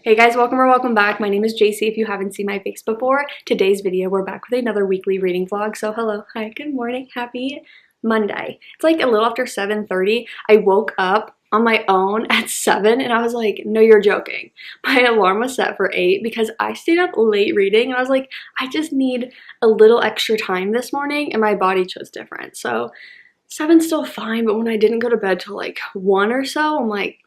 Hey guys, welcome or welcome back. My name is JC if you haven't seen my face before. Today's video, we're back with another weekly reading vlog. So hello, hi, good morning, happy Monday. It's like a little after 7:30. I woke up on my own at 7 and I was like, no, you're joking. My alarm was set for 8 because I stayed up late reading and I was like, I just need a little extra time this morning and my body chose different. So 7's still fine, but when I didn't go to bed till like 1 or so, I'm like,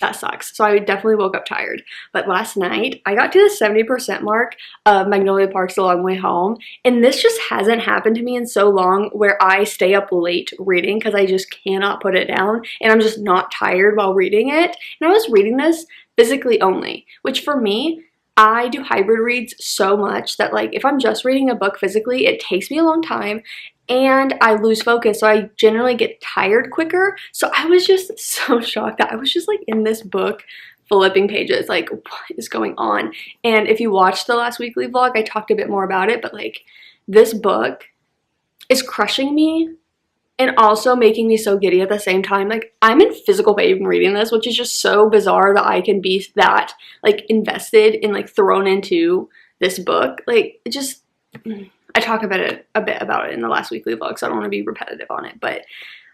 that sucks. So I definitely woke up tired. But last night, I got to the 70% mark of Magnolia Park's The Long Way Home. And this just hasn't happened to me in so long where I stay up late reading because I just cannot put it down. And I'm just not tired while reading it. And I was reading this physically only, which for me, I do hybrid reads so much that like if I'm just reading a book physically, it takes me a long time and I lose focus, so I generally get tired quicker. So I was just so shocked that I was just like in this book flipping pages, like what is going on? And if you watched the last weekly vlog, I talked a bit more about it, but like this book is crushing me and also making me so giddy at the same time. Like I'm in physical pain reading this, which is just so bizarre that I can be that like invested and like thrown into this book. Like it just, I talk about it a bit about it in the last weekly vlog, so I don't want to be repetitive on it, but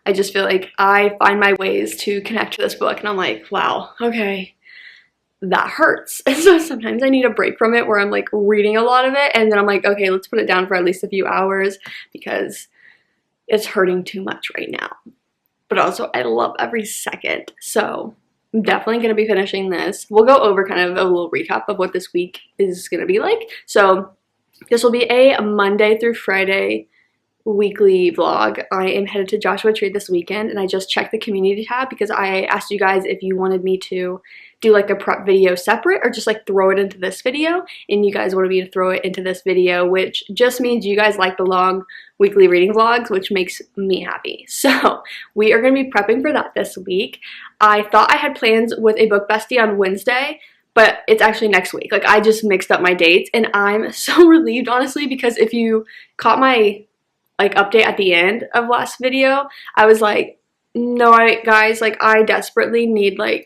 I just feel like I find my ways to connect to this book and I'm like, wow, okay, that hurts. And so sometimes I need a break from it where I'm like reading a lot of it and then I'm like, okay, let's put it down for at least a few hours because it's hurting too much right now. But also I love every second. So I'm definitely going to be finishing this. We'll go over kind of a little recap of what this week is going to be like. So this will be a Monday through Friday weekly vlog. I am headed to Joshua Tree this weekend and I just checked the community tab because I asked you guys if you wanted me to do like a prep video separate or just like throw it into this video, and you guys wanted me to throw it into this video, which just means you guys like the long weekly reading vlogs, which makes me happy. So we are going to be prepping for that this week. I thought I had plans with a book bestie on Wednesday, but it's actually next week. Like I just mixed up my dates and I'm so relieved honestly, because if you caught my like update at the end of last video, I was like, no, guys, like I desperately need like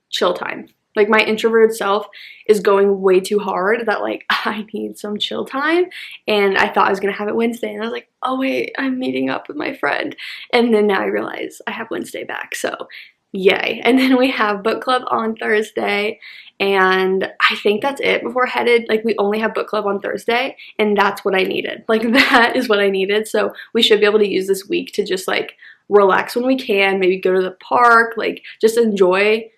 chill time. Like my introverted self is going way too hard that like I need some chill time, and I thought I was gonna have it Wednesday and I was like, oh wait, I'm meeting up with my friend, and then now I realize I have Wednesday back, so yay. And then we have book club on Thursday, and I think that's it before headed. Like we only have book club on Thursday and that's what I needed. Like that is what I needed. So we should be able to use this week to just like relax when we can, maybe go to the park, like just enjoy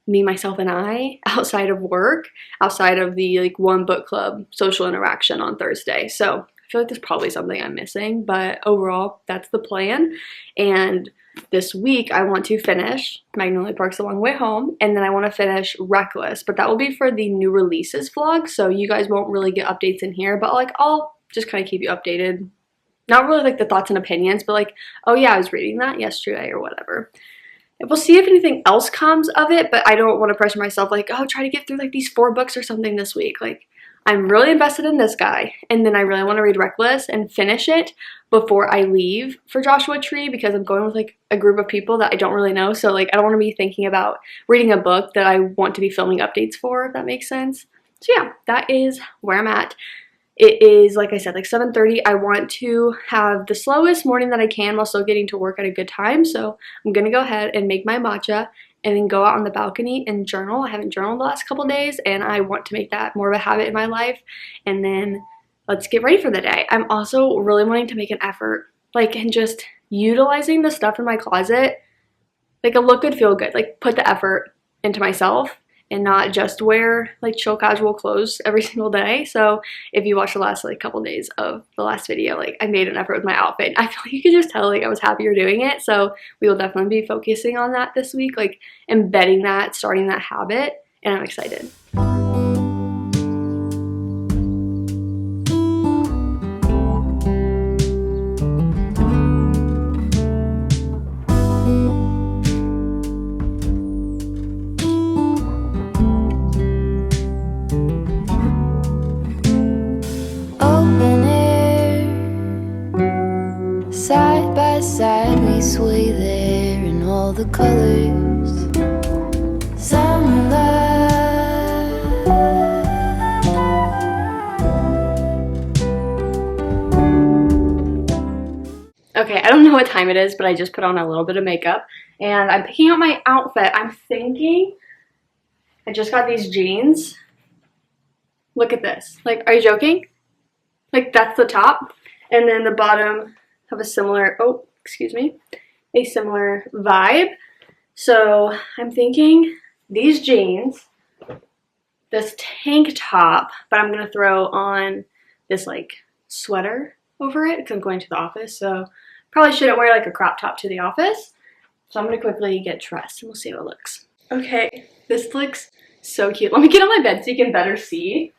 me, myself, and I outside of work, outside of the like one book club social interaction on Thursday. So I feel like there's probably something I'm missing, but overall that's the plan. And this week I want to finish Magnolia Park's The Long Way Home, and then I want to finish Reckless, but that will be for the new releases vlog, so you guys won't really get updates in here, but like I'll just kind of keep you updated. Not really like the thoughts and opinions, but like, oh yeah, I was reading that yesterday or whatever. We'll see if anything else comes of it, but I don't want to pressure myself like, oh, try to get through like these 4 books or something this week. Like I'm really invested in this guy, and then I really want to read Reckless and finish it before I leave for Joshua Tree because I'm going with like a group of people that I don't really know. So like I don't want to be thinking about reading a book that I want to be filming updates for, if that makes sense. So yeah, that is where I'm at. It is, like I said, like 7:30. I want to have the slowest morning that I can while still getting to work at a good time. So I'm going to go ahead and make my matcha and then go out on the balcony and journal. I haven't journaled the last couple days and I want to make that more of a habit in my life. And then let's get ready for the day. I'm also really wanting to make an effort, like in just utilizing the stuff in my closet, like a look good, feel good, like put the effort into myself and not just wear like chill casual clothes every single day. So if you watch the last like couple days of the last video, like I made an effort with my outfit. I feel like you could just tell like I was happier doing it. So we will definitely be focusing on that this week, like embedding that, starting that habit, and I'm excited. Side by side we sway there in all the colors. Summer love Okay, I don't know what time it is, but I just put on a little bit of makeup and I'm picking out my outfit. I'm thinking I just got these jeans. Look at this. Like, are you joking? Like, that's the top. And then the bottom have a similar, oh, excuse me, a similar vibe. So I'm thinking these jeans, this tank top, but I'm gonna throw on this like sweater over it because I'm going to the office. So probably shouldn't wear like a crop top to the office. So I'm gonna quickly get dressed and we'll see how it looks. Okay, this looks so cute. Let me get on my bed so you can better see.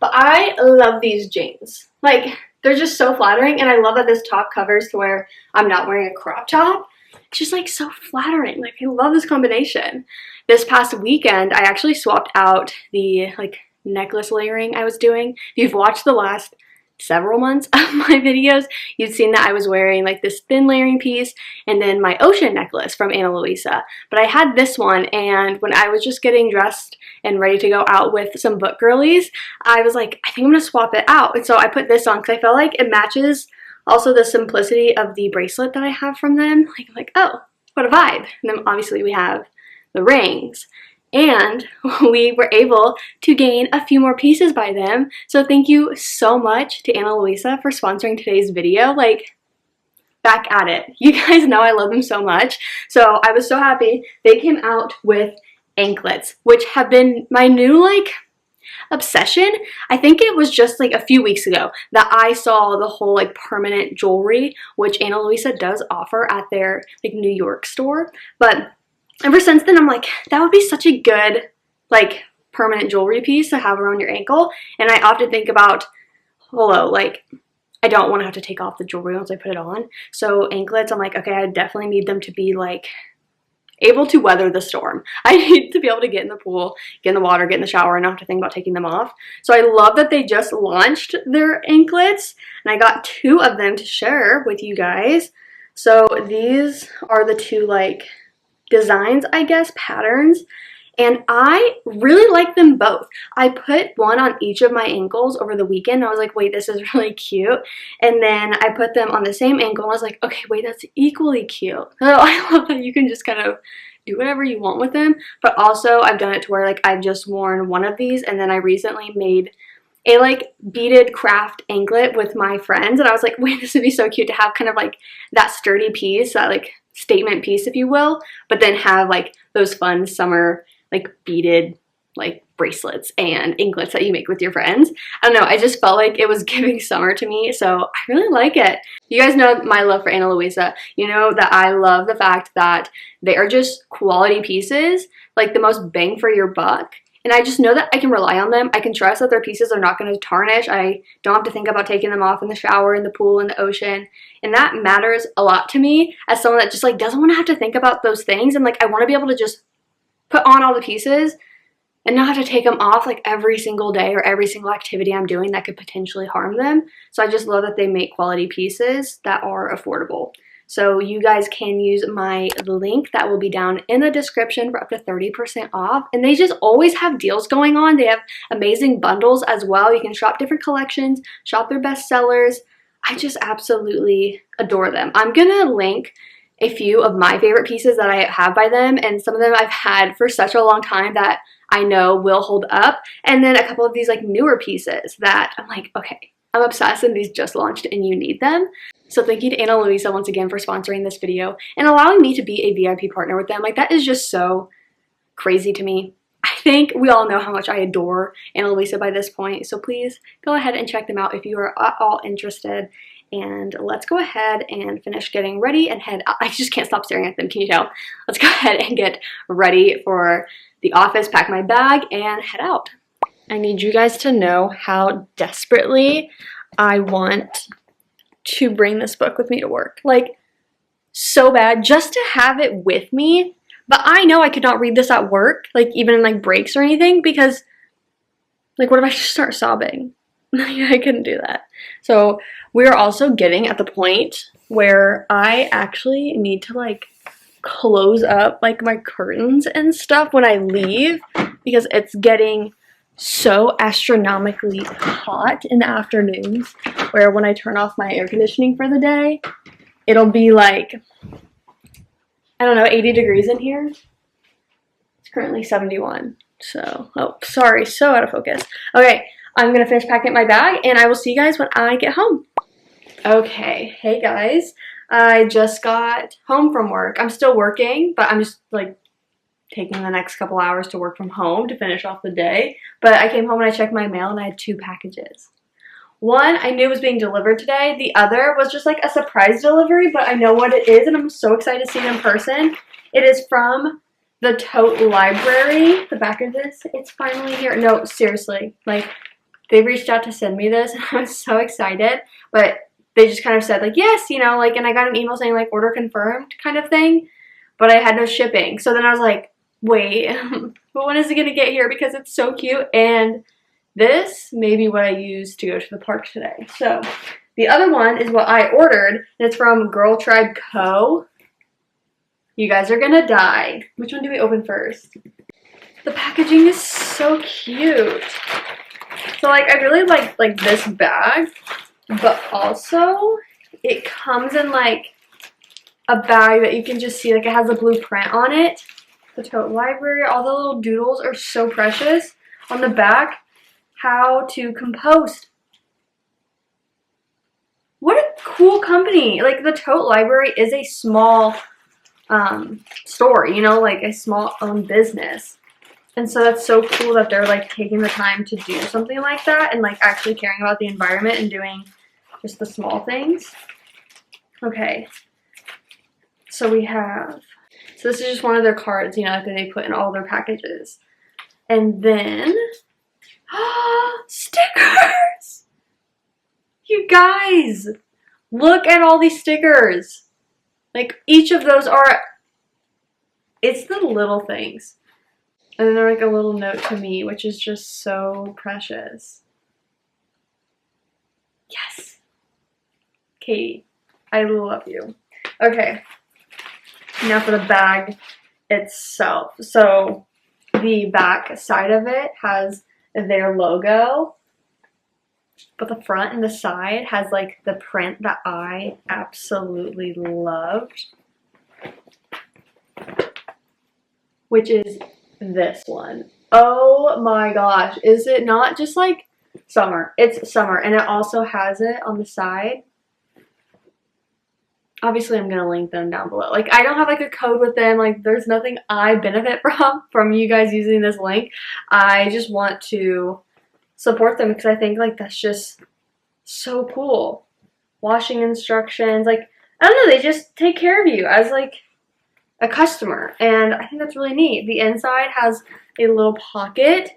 But I love these jeans. Like, they're just so flattering, and I love that this top covers to where I'm not wearing a crop top. It's just like so flattering. Like, I love this combination. This past weekend, I actually swapped out the like necklace layering I was doing. If you've watched the last several months of my videos, you've seen that I was wearing like this thin layering piece and then my ocean necklace from Luisa. But I had this one, and when I was just getting dressed and ready to go out with some book girlies, I was like, I think I'm gonna swap it out. And so I put this on because I felt like it matches also the simplicity of the bracelet that I have from them. Like, oh, what a vibe. And then obviously we have the rings. And we were able to gain a few more pieces by them. So thank you so much to Ana Luisa for sponsoring today's video. Like, back at it. You guys know I love them so much. So I was so happy. They came out with anklets, which have been my new like obsession. I think it was just like a few weeks ago that I saw the whole like permanent jewelry, which Ana Luisa does offer at their like New York store. But ever since then, I'm like, that would be such a good, like, permanent jewelry piece to have around your ankle. And I often think about, hello, like, I don't want to have to take off the jewelry once I put it on. So anklets, I'm like, okay, I definitely need them to be, like, able to weather the storm. I need to be able to get in the pool, get in the water, get in the shower, and not have to think about taking them off. So I love that they just launched their anklets. And I got 2 of them to share with you guys. So these are the 2, like, designs, I guess, patterns, and I really like them both. I put one on each of my ankles over the weekend. I was like, wait, this is really cute. And then I put them on the same ankle and I was like, okay, wait, that's equally cute. So I love that you can just kind of do whatever you want with them. But also I've done it to where like I've just worn one of these, and then I recently made a like beaded craft anklet with my friends, and I was like, wait, this would be so cute to have kind of like that sturdy piece, that like statement piece, if you will, but then have like those fun summer like beaded like bracelets and anklets that you make with your friends. I don't know, I just felt like it was giving summer to me, so I really like it. You guys know my love for Ana Luisa. You know that I love the fact that they are just quality pieces, like the most bang for your buck. And I just know that I can rely on them. I can trust that their pieces are not going to tarnish. I don't have to think about taking them off in the shower, in the pool, in the ocean. And that matters a lot to me as someone that just like doesn't want to have to think about those things. And like I want to be able to just put on all the pieces and not have to take them off like every single day or every single activity I'm doing that could potentially harm them. So I just love that they make quality pieces that are affordable. So you guys can use my link that will be down in the description for up to 30% off. And they just always have deals going on. They have amazing bundles as well. You can shop different collections, shop their best sellers. I just absolutely adore them. I'm gonna link a few of my favorite pieces that I have by them, and some of them I've had for such a long time that I know will hold up. And then a couple of these like newer pieces that I'm like, okay, I'm obsessed and these just launched and you need them. So thank you to Ana Luisa once again for sponsoring this video and allowing me to be a VIP partner with them. Like that is just so crazy to me. I think we all know how much I adore Ana Luisa by this point. So please go ahead and check them out if you are at all interested. And let's go ahead and finish getting ready and head out. I just can't stop staring at them, can you tell? Let's go ahead and get ready for the office, pack my bag, and head out. I need you guys to know how desperately I want to bring this book with me to work. Like, so bad, just to have it with me. But I know I could not read this at work, like even in like breaks or anything, because like what if I just start sobbing? I couldn't do that. So we're also getting at the point where I actually need to like close up like my curtains and stuff when I leave, because it's getting so astronomically hot in the afternoons, where when I turn off my air conditioning for the day, it'll be like, I don't know, 80 degrees in here. It's currently 71. So, oh, sorry, so out of focus. Okay, I'm gonna finish packing my bag and I will see you guys when I get home. Okay, hey guys. I just got home from work. I'm still working, but I'm just like taking the next couple hours to work from home to finish off the day. But I came home and I checked my mail and I had 2 packages. One I knew was being delivered today. The other was just like a surprise delivery, but I know what it is and I'm so excited to see it in person. It is from the Tote Library. The back of this, it's finally here. No, seriously, like they reached out to send me this and I was so excited, but they just kind of said like, yes, you know, like, and I got an email saying like order confirmed kind of thing, but I had no shipping. So then I was like, wait, but when is it gonna get here? Because it's so cute. And this may be what I use to go to the park today. So the other one is what I ordered, and it's from Girl Tribe Co. You guys are gonna die. Which one do we open first? The packaging is so cute. So like I really like this bag, but also it comes in like a bag that you can just see, like it has a blue print on it. The Tote Library, all the little doodles are so precious. On the back, how to compost. What a cool company. Like the Tote Library is a small store, you know, like a small owned business. And so that's so cool that they're like taking the time to do something like that and like actually caring about the environment and doing just the small things. Okay. So we have, so this is just one of their cards, you know, that they put in all their packages. And then, stickers! You guys, look at all these stickers. Like each of those are, it's the little things. And then they're like a little note to me, which is just so precious. Yes. Katie, I love you. Okay. Now for the bag itself. So the back side of it has their logo, but the front and the side has like the print that I absolutely loved, which is this one. Oh my gosh, is it not just like summer? It's summer, and it also has it on the side. Obviously, I'm gonna link them down below. Like, I don't have like a code with them. Like, there's nothing I benefit from you guys using this link. I just want to support them because I think like that's just so cool. Washing instructions, like, I don't know, they just take care of you as like a customer, and I think that's really neat. The inside has a little pocket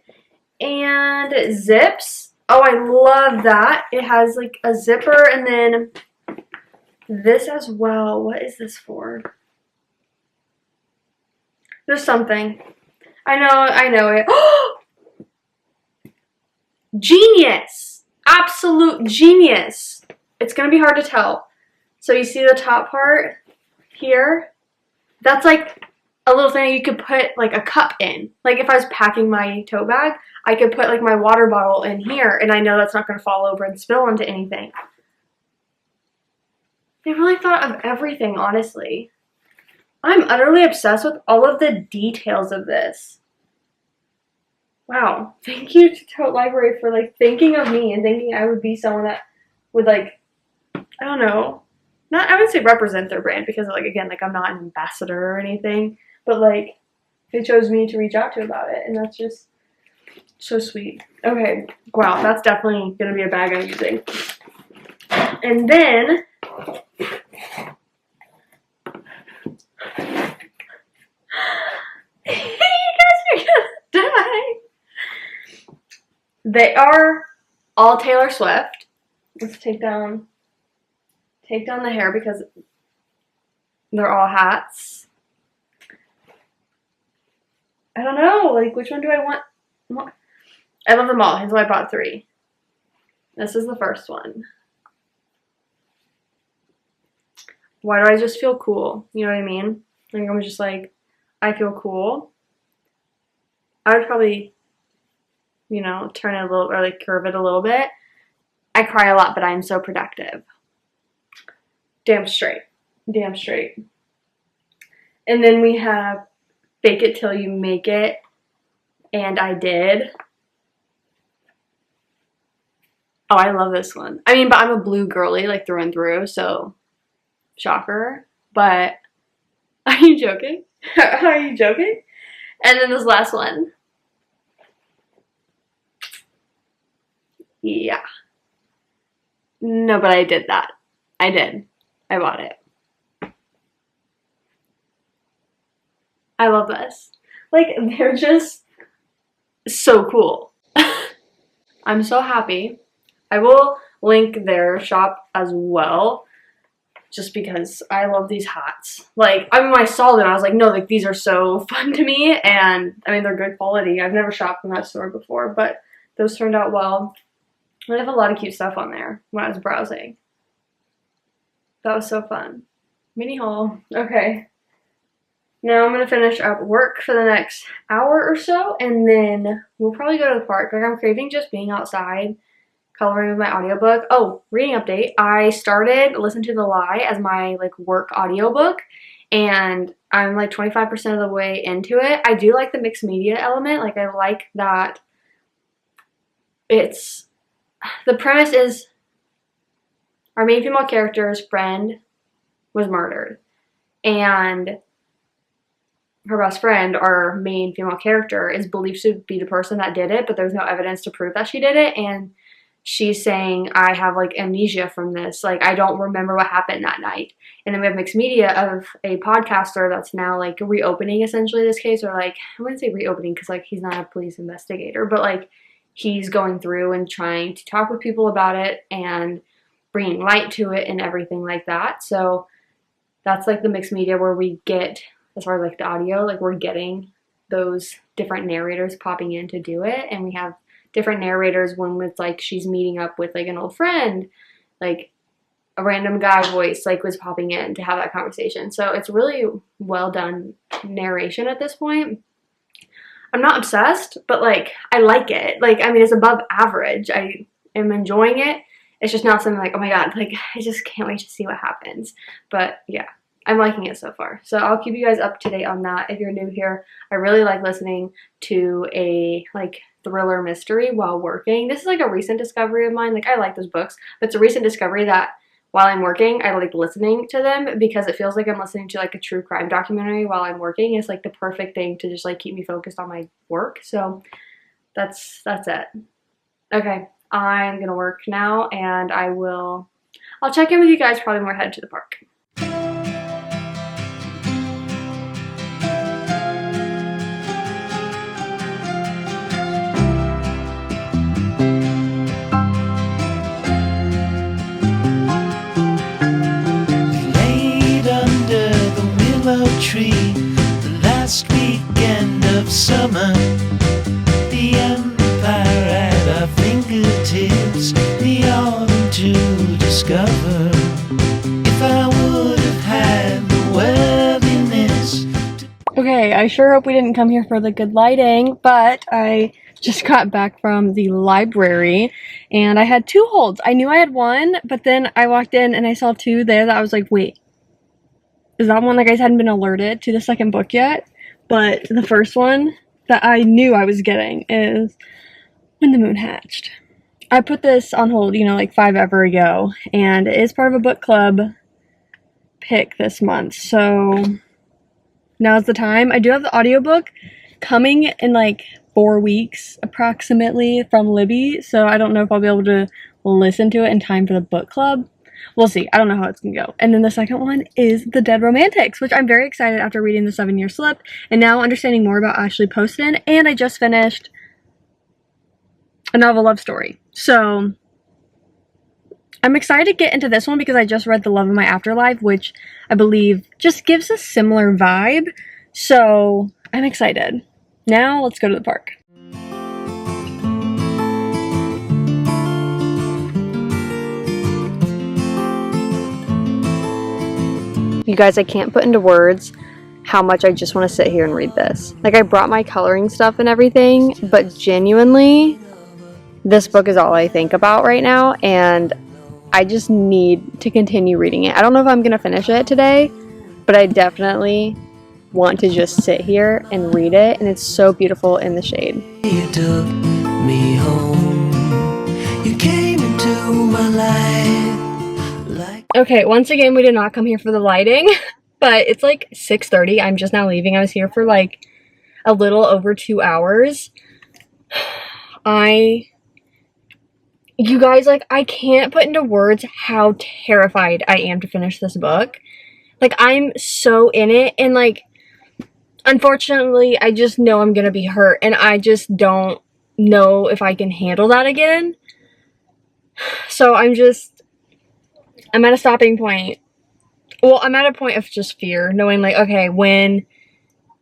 and zips. Oh, I love that. It has like a zipper and then this as well. What is this for? There's something. I know it. Genius! Absolute genius! It's gonna be hard to tell. So you see the top part here? That's like a little thing you could put like a cup in. Like if I was packing my tote bag, I could put like my water bottle in here and I know that's not gonna fall over and spill into anything. They really thought of everything, honestly. I'm utterly obsessed with all of the details of this. Wow. Thank you to Tote Library for like thinking of me and thinking I would be someone that would like, I don't know, not, I would say represent their brand because like, again, like I'm not an ambassador or anything, but like they chose me to reach out to about it and that's just so sweet. Okay. Wow. That's definitely going to be a bag I'm using. And then you guys are gonna die. They are all Taylor Swift. Let's take down the hair because they're all hats. I don't know, like which one do I want? I love them all, hence why I bought 3. This is the first one. Why do I just feel cool? You know what I mean? Like I'm just like, I feel cool. I would probably, you know, turn it a little, or like curve it a little bit. I cry a lot, but I'm so productive. Damn straight. damn straight. And then we have Fake It Till You Make It, and I Did. Oh, I love this one. I mean, but I'm a blue girly, like, through and through, so shocker. But are you joking? Are you joking? And then this last one. Yeah. No, but I did that. I did. I bought it. I love this. Like, they're just so cool. I'm so happy. I will link their shop as well, just because I love these hats. Like, I mean, when I saw them, I was like, no, like, these are so fun to me, and, I mean, they're good quality. I've never shopped from that store before, but those turned out well. They have a lot of cute stuff on there when I was browsing. That was so fun. Mini haul. Okay. Now I'm going to finish up work for the next hour or so, and then we'll probably go to the park. Like, I'm craving just being outside, coloring with my audiobook. Oh, reading update. I started Listen to the Lie as my, like, work audiobook, and I'm, like, 25% of the way into it. I do like the mixed media element. Like, I like that it's... The premise is our main female character's friend was murdered, and her best friend, our main female character, is believed to be the person that did it, but there's no evidence to prove that she did it, and she's saying, I have, like, amnesia from this. Like, I don't remember what happened that night. And then we have mixed media of a podcaster that's now, like, reopening, essentially, this case, or, like, I wouldn't say reopening because, like, he's not a police investigator, but, like, he's going through and trying to talk with people about it and bringing light to it and everything like that. So that's, like, the mixed media where we get, as far as, like, the audio, like, we're getting those different narrators popping in to do it, and we have different narrators when it's, like, she's meeting up with, like, an old friend, like, a random guy voice, like, was popping in to have that conversation. So it's really well done narration at this point. I'm not obsessed, but, like, I like it. Like, I mean, it's above average. I am enjoying it. It's just not something like, oh my god, like, I just can't wait to see what happens. But, yeah, I'm liking it so far. So I'll keep you guys up to date on that. If you're new here, I really like listening to a, like, thriller mystery while working. This is, like, a recent discovery of mine. Like, I like those books, but it's a recent discovery that while I'm working, I like listening to them because it feels like I'm listening to, like, a true crime documentary while I'm working. It's, like, the perfect thing to just, like, keep me focused on my work. So that's it. Okay, I'm gonna work now, and I'll check in with you guys probably when we're headed to the park. Tree, the last weekend of summer, the empire at our fingertips, the autumn to discover. If I would have had the worthiness to... Okay, I sure hope we didn't come here for the good lighting, but I just got back from the library and I had 2 holds. I knew I had 1, but then I walked in and I saw 2 there that I was like, wait, is that one, like, I hadn't been alerted to the second book yet? But the first one that I knew I was getting is When the Moon Hatched. I put this on hold, you know, like 5 ever ago, and it is part of a book club pick this month, so now's the time. I do have the audiobook coming in, like, 4 weeks, approximately, from Libby, so I don't know if I'll be able to listen to it in time for the book club. We'll see. I don't know how it's gonna go. And then the second one is The Dead Romantics, which I'm very excited after reading The 7-Year Slip and now understanding more about Ashley Poston. And I just finished a novel love story. So I'm excited to get into this one because I just read The Love of My Afterlife, which I believe just gives a similar vibe. So I'm excited. Now let's go to the park. You guys, I can't put into words how much I just want to sit here and read this. Like, I brought my coloring stuff and everything, but genuinely, this book is all I think about right now, and I just need to continue reading it. I don't know if I'm gonna finish it today, but I definitely want to just sit here and read it, and it's so beautiful in the shade. You took me home. You came into my life like... Okay, once again, we did not come here for the lighting, but it's like 6:30. I'm just now leaving. I was here for like a little over 2 hours. You guys, like, I can't put into words how terrified I am to finish this book. Like, I'm so in it, and like, unfortunately, I just know I'm gonna be hurt, and I just don't know if I can handle that again. So I'm at a stopping point. Well, I'm at a point of just fear, knowing like, okay, when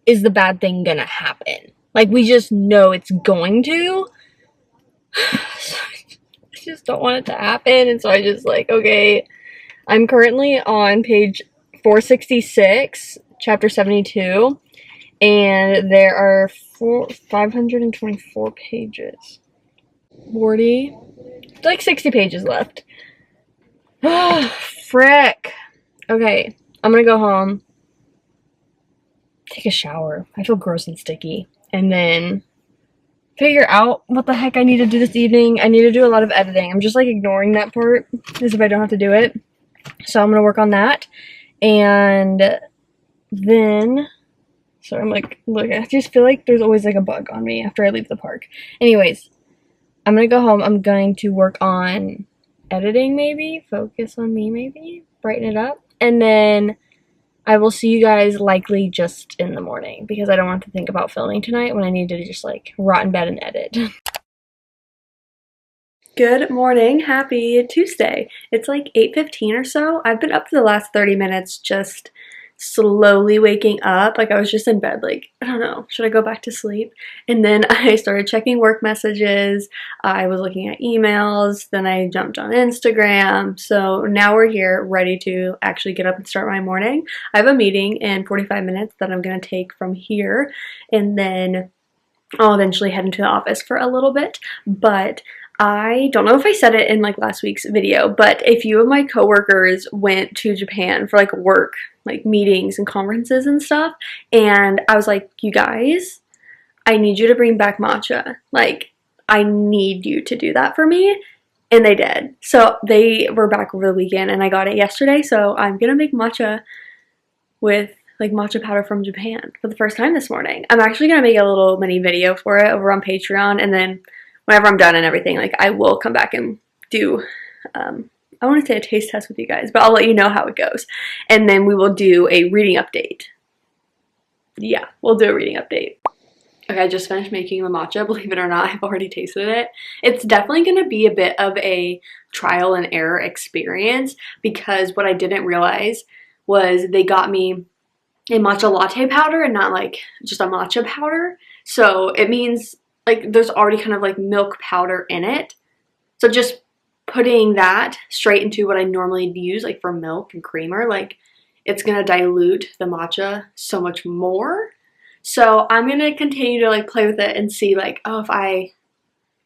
is the bad thing gonna happen? Like, we just know it's going to. So I just don't want it to happen, and so I just like, okay, I'm currently on page 466, chapter 72, and there are 524 pages. 40, like 60 pages left. Frick. Okay, I'm gonna go home, take a shower. I feel gross and sticky, and then figure out what the heck I need to do this evening. I need to do a lot of editing. I'm just like ignoring that part as if I don't have to do it. So I'm gonna work on that, and then, so I'm like, look, I just feel like there's always like a bug on me after I leave the park. Anyways, I'm gonna go home. I'm going to work on editing, maybe focus on me, maybe brighten it up, and then I will see you guys likely just in the morning, because I don't want to think about filming tonight when I need to just like rot in bed and edit. Good morning, happy Tuesday. It's like 8:15 or so. I've been up for the last 30 minutes just slowly waking up. Like, I was just in bed like, I don't know, should I go back to sleep? And then I started checking work messages. I was looking at emails, then I jumped on Instagram. So now we're here ready to actually get up and start my morning. I have a meeting in 45 minutes that I'm going to take from here, and then I'll eventually head into the office for a little bit. But I don't know if I said it in like last week's video, but a few of my coworkers went to Japan for like work, like meetings and conferences and stuff. And I was like, you guys, I need you to bring back matcha. Like, I need you to do that for me. And they did. So they were back over the weekend, and I got it yesterday. So I'm gonna make matcha with like matcha powder from Japan for the first time this morning. I'm actually gonna make a little mini video for it over on Patreon, and then whenever I'm done and everything, like, I will come back and do, I want to say a taste test with you guys, but I'll let you know how it goes. And then we will do a reading update. Yeah, we'll do a reading update. Okay, I just finished making the matcha. Believe it or not, I've already tasted it. It's definitely going to be a bit of a trial and error experience, because what I didn't realize was they got me a matcha latte powder and not like just a matcha powder. So it means like there's already kind of like milk powder in it. So just putting that straight into what I normally use, like for milk and creamer, like it's gonna dilute the matcha so much more. So I'm gonna continue to like play with it and see like, oh, if I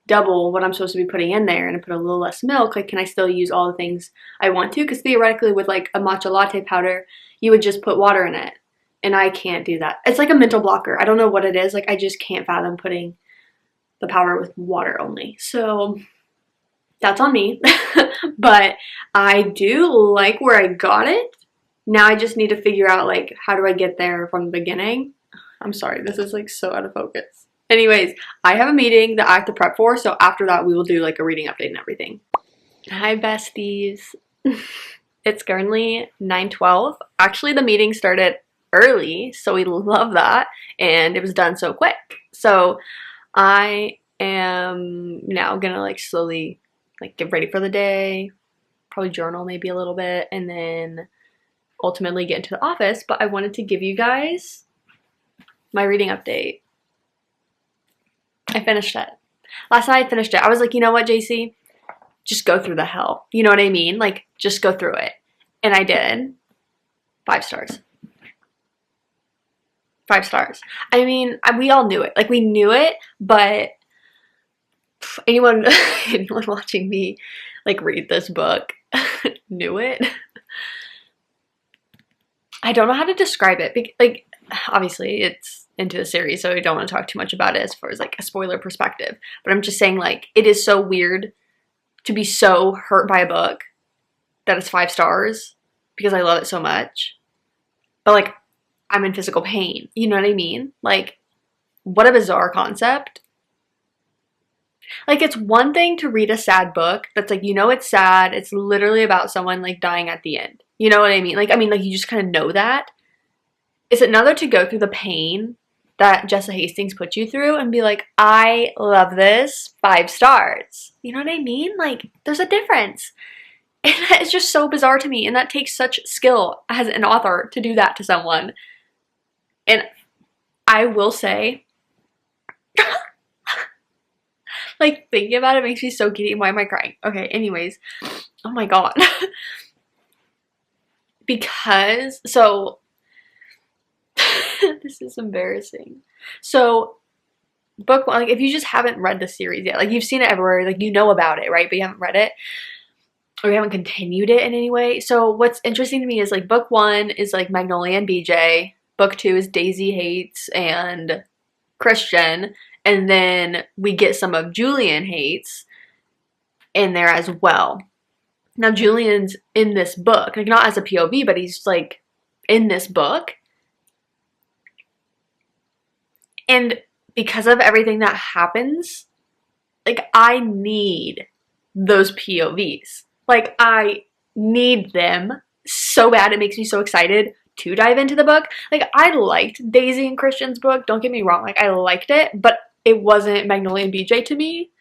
double what I'm supposed to be putting in there and I put a little less milk, like, can I still use all the things I want to? Because theoretically with like a matcha latte powder, you would just put water in it. And I can't do that. It's like a mental blocker. I don't know what it is. Like, I just can't fathom putting the powder with water only. So that's on me. But I do like where I got it. Now I just need to figure out like, how do I get there from the beginning? I'm sorry, this is like so out of focus. Anyways, I have a meeting that I have to prep for, so after that we will do like a reading update and everything. Hi besties. It's currently 9:12. Actually, the meeting started early, so we love that, and it was done so quick. So I am now gonna like slowly like get ready for the day, probably journal maybe a little bit, and then ultimately get into the office. But I wanted to give you guys my reading update. I finished it. Last night I finished it. I was like, you know what, JC? Just go through the hell. You know what I mean? Like, just go through it. And I did. 5 stars. 5 stars. I mean, we all knew it. Like, we knew it, but anyone anyone watching me like read this book knew it. I don't know how to describe it. Like, obviously it's into the series, so I don't want to talk too much about it as far as like a spoiler perspective. But I'm just saying, like, it is so weird to be so hurt by a book that it's 5 stars because I love it so much. But like, I'm in physical pain. You know what I mean? Like, what a bizarre concept. Like, it's one thing to read a sad book that's like, you know, it's sad. It's literally about someone like dying at the end. You know what I mean? Like, you just kind of know that. It's another to go through the pain that Jessa Hastings put you through and be like, I love this, 5 stars. You know what I mean? Like, there's a difference. And that is just so bizarre to me. And that takes such skill as an author to do that to someone. And I will say, like, thinking about it makes me so giddy. Why am I crying? Okay, anyways. Oh my god. Because, so, this is embarrassing. So, book one, like, if you just haven't read the series yet, like, you've seen it everywhere, like, you know about it, right? But you haven't read it, or you haven't continued it in any way. So, what's interesting to me is, like, book 1 is, like, Magnolia and BJ. Book 2 is Daisy Hates and Christian. And then we get some of Julian Hates in there as well. Now, Julian's in this book, like, not as a POV, but he's, like, in this book. And because of everything that happens, like, I need those POVs. Like, I need them so bad. It makes me so excited to dive into the book. Like, I liked Daisy and Christian's book. Don't get me wrong. Like, I liked it, but it wasn't Magnolia and BJ to me.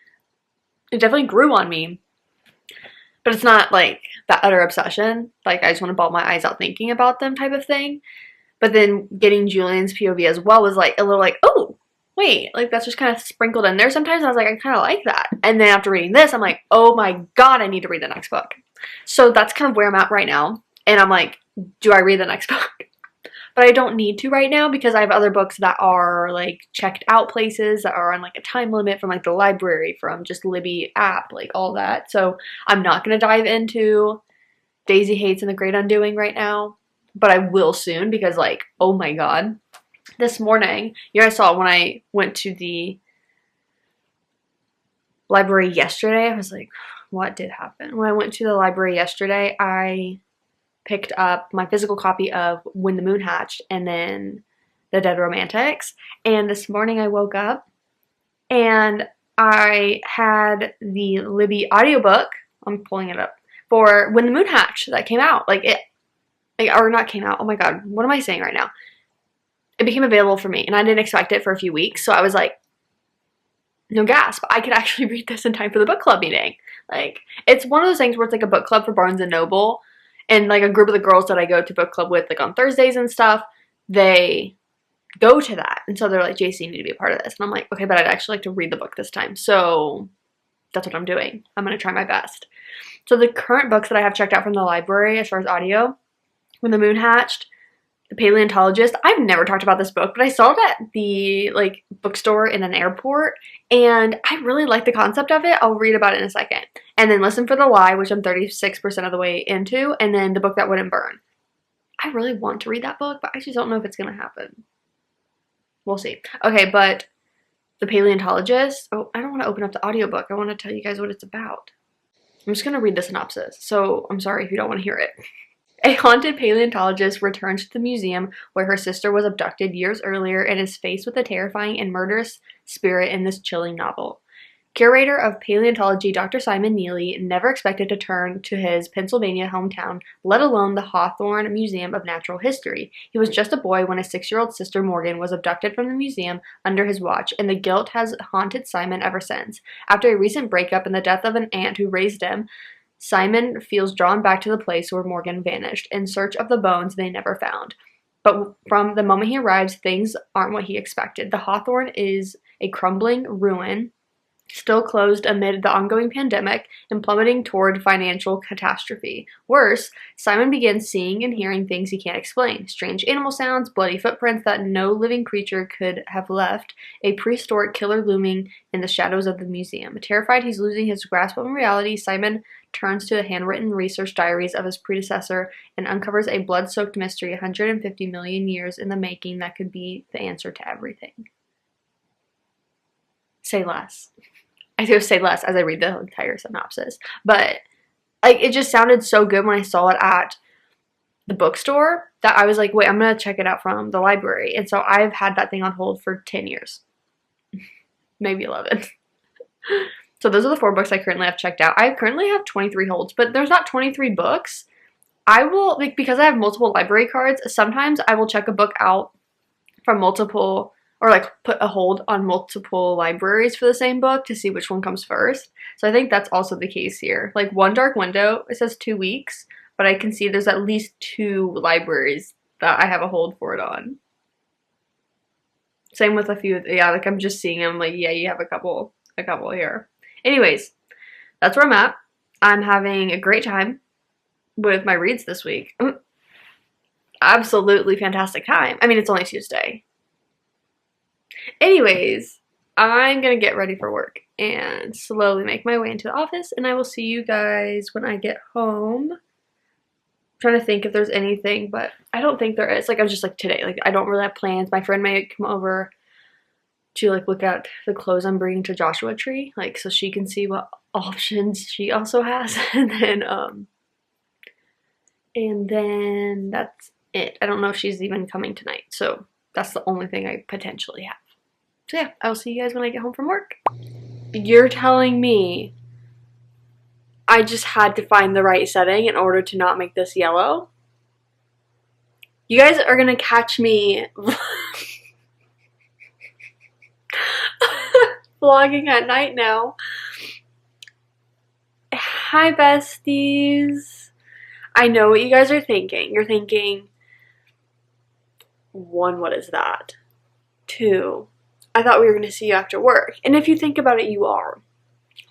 It definitely grew on me. But it's not, like, that utter obsession. Like, I just want to bawl my eyes out thinking about them type of thing. But then getting Julian's POV as well was, like, a little like, oh, wait. Like, that's just kind of sprinkled in there sometimes. I was like, I kind of like that. And then after reading this, I'm like, oh my god, I need to read the next book. So that's kind of where I'm at right now. And I'm like, do I read the next book? But I don't need to right now because I have other books that are, like, checked out places, that are on, like, a time limit from, like, the library, from just Libby app, like, all that. So I'm not going to dive into Daisy Hates and the Great Undoing right now, but I will soon because, like, oh my god. This morning, you guys saw when I went to the library yesterday, I was like, what did happen? When I went to the library yesterday, I picked up my physical copy of When the Moon Hatched and then The Dead Romantics. And this morning I woke up and I had the Libby audiobook, I'm pulling it up, for When the Moon Hatched that came out. Or not came out, oh my god, what am I saying right now? It became available for me and I didn't expect it for a few weeks. So I was like, no gasp, I could actually read this in time for the book club meeting. Like, it's one of those things where it's like a book club for Barnes & Noble. And, like, a group of the girls that I go to book club with, like, on Thursdays and stuff, they go to that. And so they're like, JC, you need to be a part of this. And I'm like, okay, but I'd actually like to read the book this time. So that's what I'm doing. I'm going to try my best. So the current books that I have checked out from the library as far as audio, When the Moon Hatched, The Paleontologist. I've never talked about this book, but I saw it at the, like, bookstore in an airport. And I really like the concept of it. I'll read about it in a second. And then Listen for the Lie, which I'm 36% of the way into. And then The Book That Wouldn't Burn. I really want to read that book, but I just don't know if it's going to happen. We'll see. Okay, but The Paleontologist. Oh, I don't want to open up the audiobook. I want to tell you guys what it's about. I'm just going to read the synopsis. So I'm sorry if you don't want to hear it. A haunted paleontologist returns to the museum where her sister was abducted years earlier and is faced with a terrifying and murderous spirit in this chilling novel. Curator of paleontology Dr. Simon Neely never expected to turn to his Pennsylvania hometown, let alone the Hawthorne Museum of Natural History. He was just a boy when his 6-year-old sister Morgan was abducted from the museum under his watch, and the guilt has haunted Simon ever since. After a recent breakup and the death of an aunt who raised him, Simon feels drawn back to the place where Morgan vanished, in search of the bones they never found. But from the moment he arrives, things aren't what he expected. The Hawthorne is a crumbling ruin, still closed amid the ongoing pandemic and plummeting toward financial catastrophe. Worse, Simon begins seeing and hearing things he can't explain. Strange animal sounds, bloody footprints that no living creature could have left, a prehistoric killer looming in the shadows of the museum. Terrified he's losing his grasp on reality, Simon turns to the handwritten research diaries of his predecessor and uncovers a blood-soaked mystery 150 million years in the making that could be the answer to everything. Say less. I do say less as I read the entire synopsis, but like it just sounded so good when I saw it at the bookstore that I was like, wait, I'm gonna check it out from the library. And so I've had that thing on hold for 10 years, maybe 11. So those are the 4 books I currently have checked out. I currently have 23 holds, but there's not 23 books. I will, like, because I have multiple library cards, sometimes I will check a book out from multiple, or like put a hold on multiple libraries for the same book to see which one comes first. So I think that's also the case here. Like One Dark Window, it says 2 weeks, but I can see there's at least 2 libraries that I have a hold for it on. Same with a few, yeah, like I'm just seeing them, like, yeah, you have a couple here. Anyways, that's where I'm at. I'm having a great time with my reads this week. Absolutely fantastic time. I mean, it's only Tuesday. Anyways, I'm gonna get ready for work and slowly make my way into the office, and I will see you guys when I get home. I'm trying to think if there's anything, but I don't think there is. Like, I was just like, today, like, I don't really have plans. My friend may come over to like look at the clothes I'm bringing to Joshua Tree, like, so she can see what options she also has. And then that's it. I don't know if she's even coming tonight, so that's the only thing I potentially have. So yeah, I'll see you guys when I get home from work. You're telling me I just had to find the right setting in order to not make this yellow? You guys are gonna catch me vlogging at night now. Hi, besties. I know what you guys are thinking. You're thinking, 1, what is that? 2, I thought we were going to see you after work. And if you think about it, you are.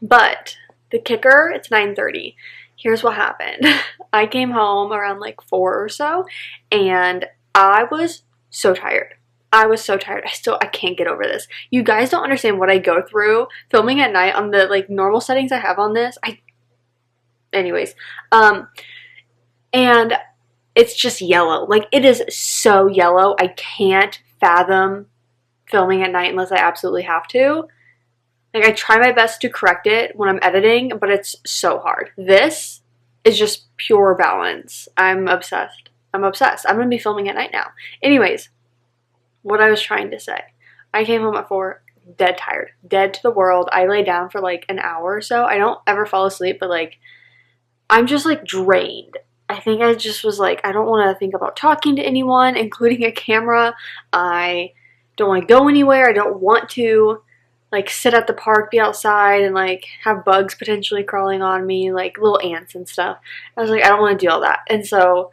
But the kicker, it's 9:30. Here's what happened. I came home around like 4 or so, and I was so tired. I was so tired. I can't get over this. You guys don't understand what I go through filming at night on the like normal settings I have on this. Anyways, and it's just yellow. Like, it is so yellow. I can't fathom filming at night unless I absolutely have to. Like, I try my best to correct it when I'm editing, but it's so hard. This is just pure balance. I'm obsessed. I'm obsessed. I'm going to be filming at night now. Anyways, what I was trying to say. I came home at 4, dead tired. Dead to the world. I lay down for like an hour or so. I don't ever fall asleep, but like, I'm just like drained. I think I just was like, I don't want to think about talking to anyone, including a camera. I don't want to go anywhere. I don't want to like sit at the park, be outside, and like have bugs potentially crawling on me, like little ants and stuff. I was like, I don't want to do all that. And so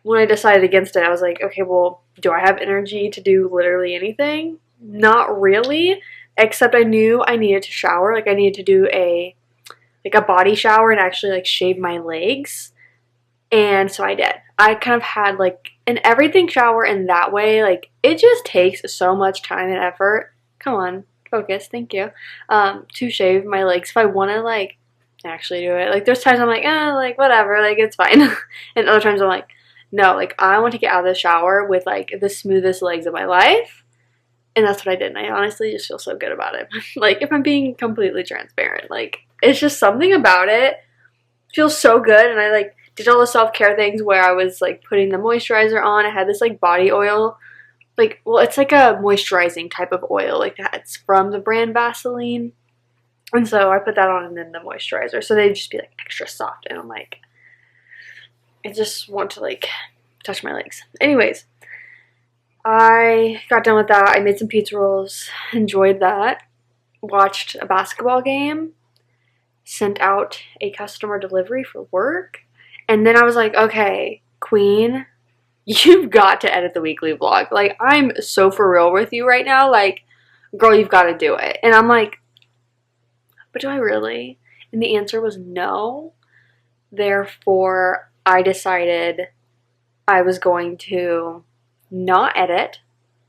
when I decided against it, I was like, okay, well, do I have energy to do literally anything? Not really, except I knew I needed to shower. Like, I needed to do a body shower and actually like shave my legs. And so I did. I kind of had like an everything shower in that way. Like, it just takes so much time and effort. Come on, focus, thank you. To shave my legs if I want to like actually do it. Like, there's times I'm like, like whatever, like it's fine. And other times I'm like, no, like I want to get out of the shower with like the smoothest legs of my life. And that's what I did. And I honestly just feel so good about it. Like, if I'm being completely transparent, like it's just something about it feels so good. And I like did all the self-care things where I was like putting the moisturizer on. I had this like body oil, like, well, it's like a moisturizing type of oil, like that. It's from the brand Vaseline. And so I put that on and then the moisturizer. So they'd just be like extra soft. And I'm like, I just want to like touch my legs. Anyways, I got done with that. I made some pizza rolls, enjoyed that, watched a basketball game, sent out a customer delivery for work, and then I was like, okay, Queen, you've got to edit the weekly vlog. Like, I'm so for real with you right now. Like, girl, you've got to do it. And I'm like, But do I really? And the answer was no. Therefore, I decided I was going to not edit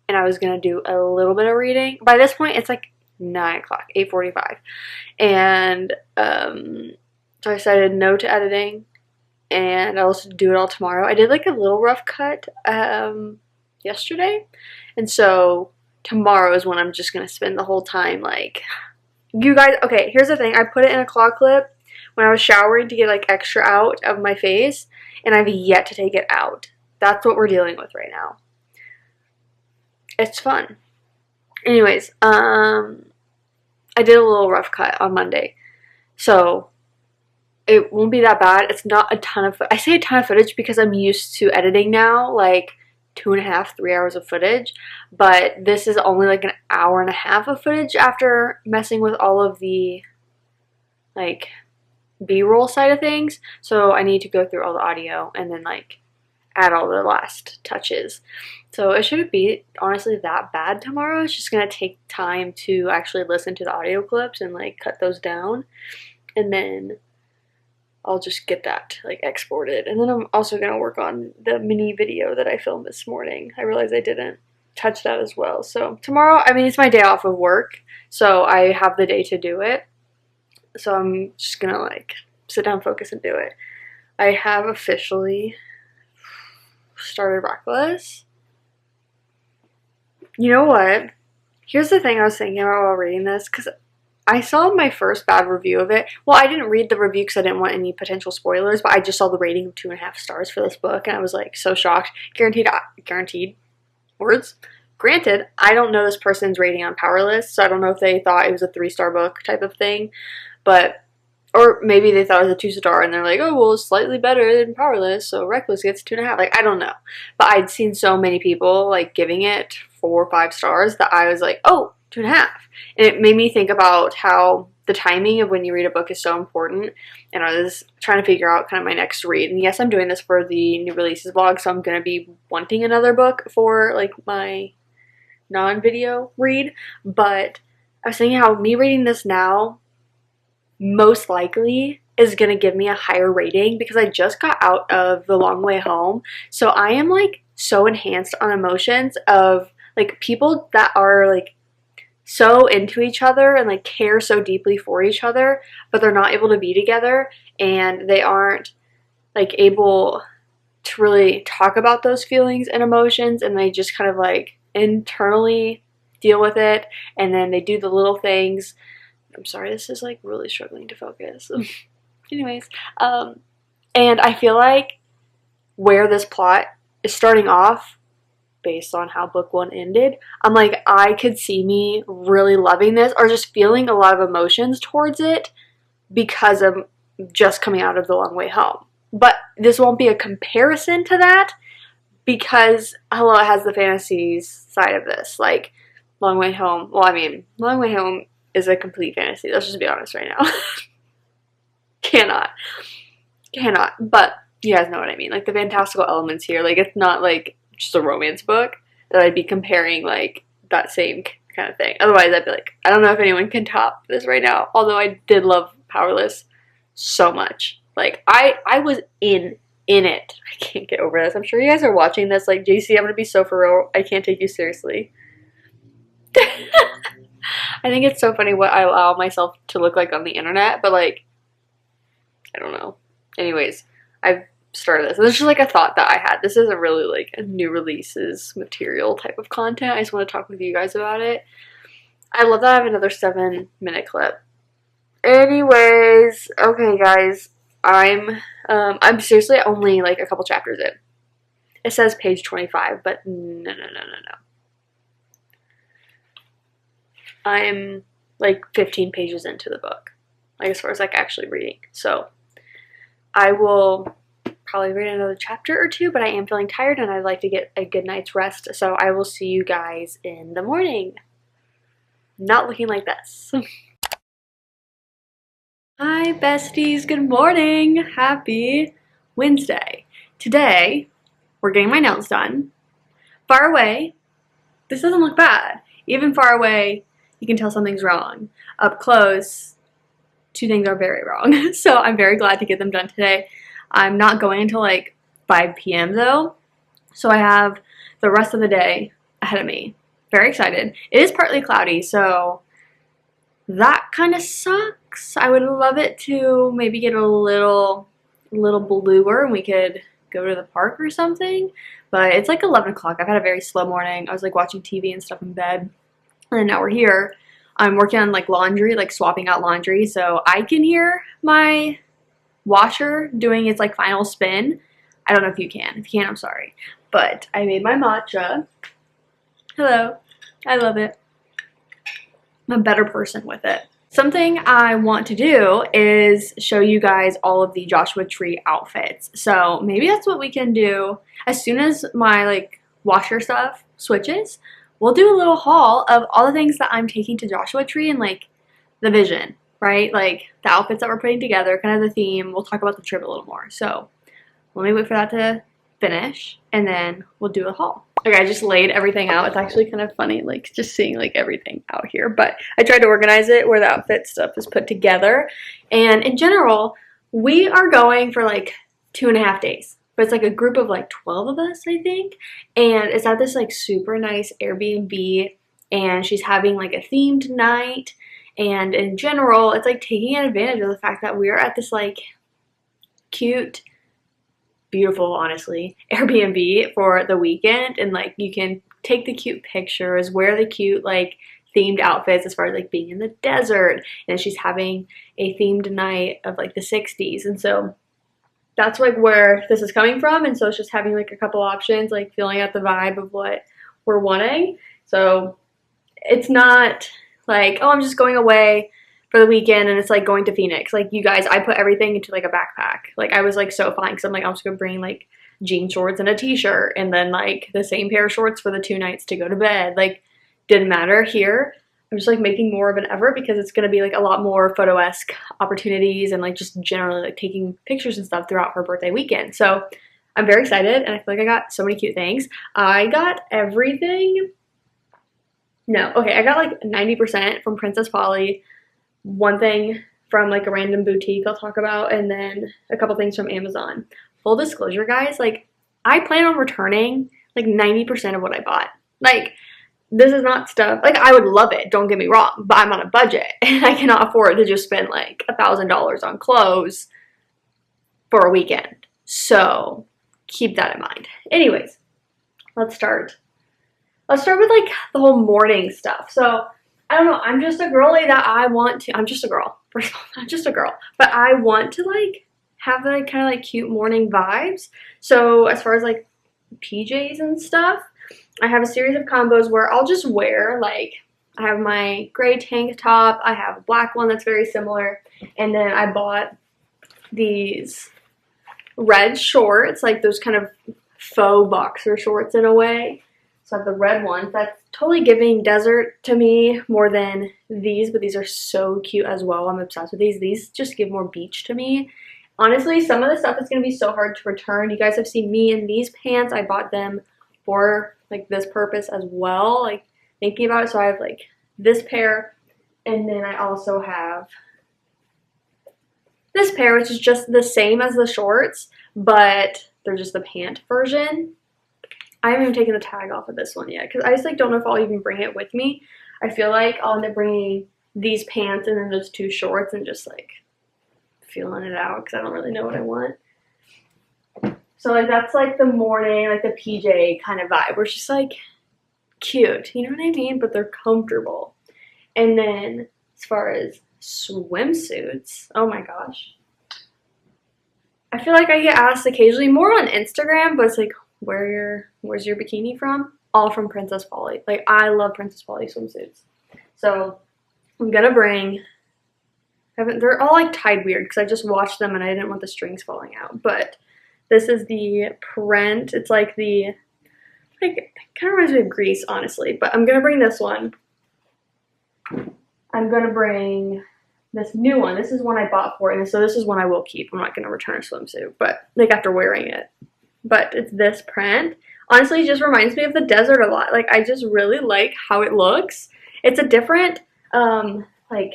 and I was going to do a little bit of reading. By this point, it's like 9 o'clock, 8:45. And so I decided no to editing and I'll also do it all tomorrow. I did like a little rough cut yesterday. And so tomorrow is when I'm just going to spend the whole time like, you guys, okay, here's the thing. I put it in a claw clip when I was showering to get like extra out of my face and I've yet to take it out. That's what we're dealing with right now. It's fun. Anyways, I did a little rough cut on Monday. So it won't be that bad. It's not a ton of, I say a ton of footage because I'm used to editing now, like 2.5, 3 hours of footage. But this is only like an hour and a half of footage after messing with all of the like B-roll side of things. So I need to go through all the audio and then like add all the last touches. So it shouldn't be honestly that bad tomorrow. It's just gonna take time to actually listen to the audio clips and like cut those down, and then I'll just get that like exported. And then I'm also gonna work on the mini video that I filmed this morning. I realized I didn't touch that as well. So tomorrow, I mean, it's my day off of work, so I have the day to do it. So I'm just gonna like sit down, focus, and do it. I have officially started Reckless. You know what? Here's the thing I was thinking about while reading this, because I saw my first bad review of it. Well, I didn't read the review because I didn't want any potential spoilers, but I just saw the rating of 2.5 stars for this book, and I was like so shocked. Guaranteed words. Granted, I don't know this person's rating on Powerless, so I don't know if they thought it was a 3-star book type of thing, but or maybe they thought it was a 2-star and they're like, oh, well, it's slightly better than Powerless, so Reckless gets 2.5. Like, I don't know. But I'd seen so many people, like, giving it 4 or 5 stars that I was like, oh, 2.5. And it made me think about how the timing of when you read a book is so important. And I was trying to figure out kind of my next read. And yes, I'm doing this for the new releases vlog, so I'm going to be wanting another book for, like, my non-video read. But I was thinking how me reading this now most likely is going to give me a higher rating because I just got out of The Long Way Home. So I am like so enhanced on emotions of like people that are like so into each other and like care so deeply for each other, but they're not able to be together and they aren't like able to really talk about those feelings and emotions, and they just kind of like internally deal with it, and then they do the little things. I'm sorry, this is like really struggling to focus. Anyways, and I feel like where this plot is starting off, based on how book 1 ended, I'm like, I could see me really loving this or just feeling a lot of emotions towards it because of just coming out of The Long Way Home. But this won't be a comparison to that because, hello, it has the fantasies side of this. Like, Long Way Home, well, I mean, Long Way Home is a complete fantasy. Let's just be honest right now. Cannot. But you guys know what I mean. Like the fantastical elements here. Like it's not like just a romance book that I'd be comparing like that same kind of thing. Otherwise I'd be like, I don't know if anyone can top this right now. Although I did love Powerless so much. Like I was in it. I can't get over this. I'm sure you guys are watching this like, JC, I'm gonna be so for real. I can't take you seriously. I think it's so funny what I allow myself to look like on the internet, but like, I don't know. Anyways, I've started this. This is just like a thought that I had. This isn't really like a new releases material type of content. I just want to talk with you guys about it. I love that I have another 7-minute clip. Anyways, okay guys, I'm seriously only like a couple chapters in. It says page 25, but no. I'm like 15 pages into the book, like as far as like actually reading. So I will probably read another chapter or 2, but I am feeling tired and I'd like to get a good night's rest. So I will see you guys in the morning. Not looking like this. Hi besties, good morning. Happy Wednesday. Today, we're getting my nails done. Far away, this doesn't look bad. Even far away, you can tell something's wrong. Up close, two things are very wrong. So I'm very glad to get them done today. I'm not going until like 5 p.m. though, so I have the rest of the day ahead of me. Very excited. It is partly cloudy, so that kind of sucks. I would love it to maybe get a little bluer and we could go to the park or something, but it's like 11 o'clock. I've had a very slow morning. I was like watching TV and stuff in bed, and now we're here. I'm working on like laundry, like swapping out laundry, so I can hear my washer doing its like final spin. I don't know if you can. If you can, I'm sorry. But I made my matcha. Hello. I love it. I'm a better person with it. Something I want to do is show you guys all of the Joshua Tree outfits. So maybe that's what we can do as soon as my like washer stuff switches. We'll do a little haul of all the things that I'm taking to Joshua Tree and like the vision, right? Like the outfits that we're putting together, kind of the theme. We'll talk about the trip a little more. So let me wait for that to finish and then we'll do a haul. Okay, I just laid everything out. It's actually kind of funny, like just seeing like everything out here, but I tried to organize it where the outfit stuff is put together. And in general, we are going for like 2.5 days, but it's like a group of like 12 of us, I think. And it's at this like super nice Airbnb, and she's having like a themed night. And in general, it's like taking advantage of the fact that we're at this like cute, beautiful, honestly, Airbnb for the weekend, and like you can take the cute pictures, wear the cute like themed outfits as far as like being in the desert, and she's having a themed night of like the 60s, and so that's like where this is coming from. And so it's just having like a couple options, like feeling out the vibe of what we're wanting. So it's not like, oh, I'm just going away for the weekend and it's like going to Phoenix. Like you guys, I put everything into like a backpack. Like I was like so fine because I'm like, I'm just gonna bring like jean shorts and a t-shirt and then like the same pair of shorts for the 2 nights to go to bed. Like didn't matter. Here I'm just like making more of an effort because it's gonna be like a lot more photo-esque opportunities and like just generally like taking pictures and stuff throughout her birthday weekend. So I'm very excited and I feel like I got so many cute things. I got everything. No, okay, I got like 90% from Princess Polly, one thing from like a random boutique I'll talk about, and then a couple things from Amazon. Full disclosure, guys, like I plan on returning like 90% of what I bought. Like this is not stuff, like I would love it, don't get me wrong, but I'm on a budget and I cannot afford to just spend like $1,000 on clothes for a weekend. So keep that in mind. Anyways, let's start. Let's start with like the whole morning stuff. So I don't know, I'm just a girly that I want to, I'm just a girl. First of all, I'm just a girl. But I want to like have like kind of like cute morning vibes. So as far as like PJs and stuff, I have a series of combos where I'll just wear like, I have my gray tank top, I have a black one that's very similar, and then I bought these red shorts, like those kind of faux boxer shorts in a way. So I have the red ones. That's totally giving desert to me more than these, but these are so cute as well. I'm obsessed with these. These just give more beach to me. Honestly, some of the stuff is going to be so hard to return. You guys have seen me in these pants. I bought them for like this purpose as well, like thinking about it. So I have like this pair, and then I also have this pair, which is just the same as the shorts, but they're just the pant version. I haven't even taken the tag off of this one yet because I just like don't know if I'll even bring it with me. I feel like I'll end up bringing these pants and then those 2 shorts and just like feeling it out because I don't really know what I want. So like that's like the morning, like the PJ kind of vibe where it's just like cute, you know what I mean? But they're comfortable. And then as far as swimsuits, oh my gosh. I feel like I get asked occasionally more on Instagram, but it's like, where's your bikini from? All from Princess Polly. Like I love Princess Polly swimsuits. So I'm gonna bring, they're all like tied weird because I just watched them and I didn't want the strings falling out. But this is the print. It's like the, like it kind of reminds me of Grease, honestly. But I'm gonna bring this one. I'm gonna bring this new one. This is one I bought for, and so this is one I will keep. I'm not gonna return a swimsuit, but like after wearing it. But it's this print. Honestly, it just reminds me of the desert a lot. Like I just really like how it looks. It's a different like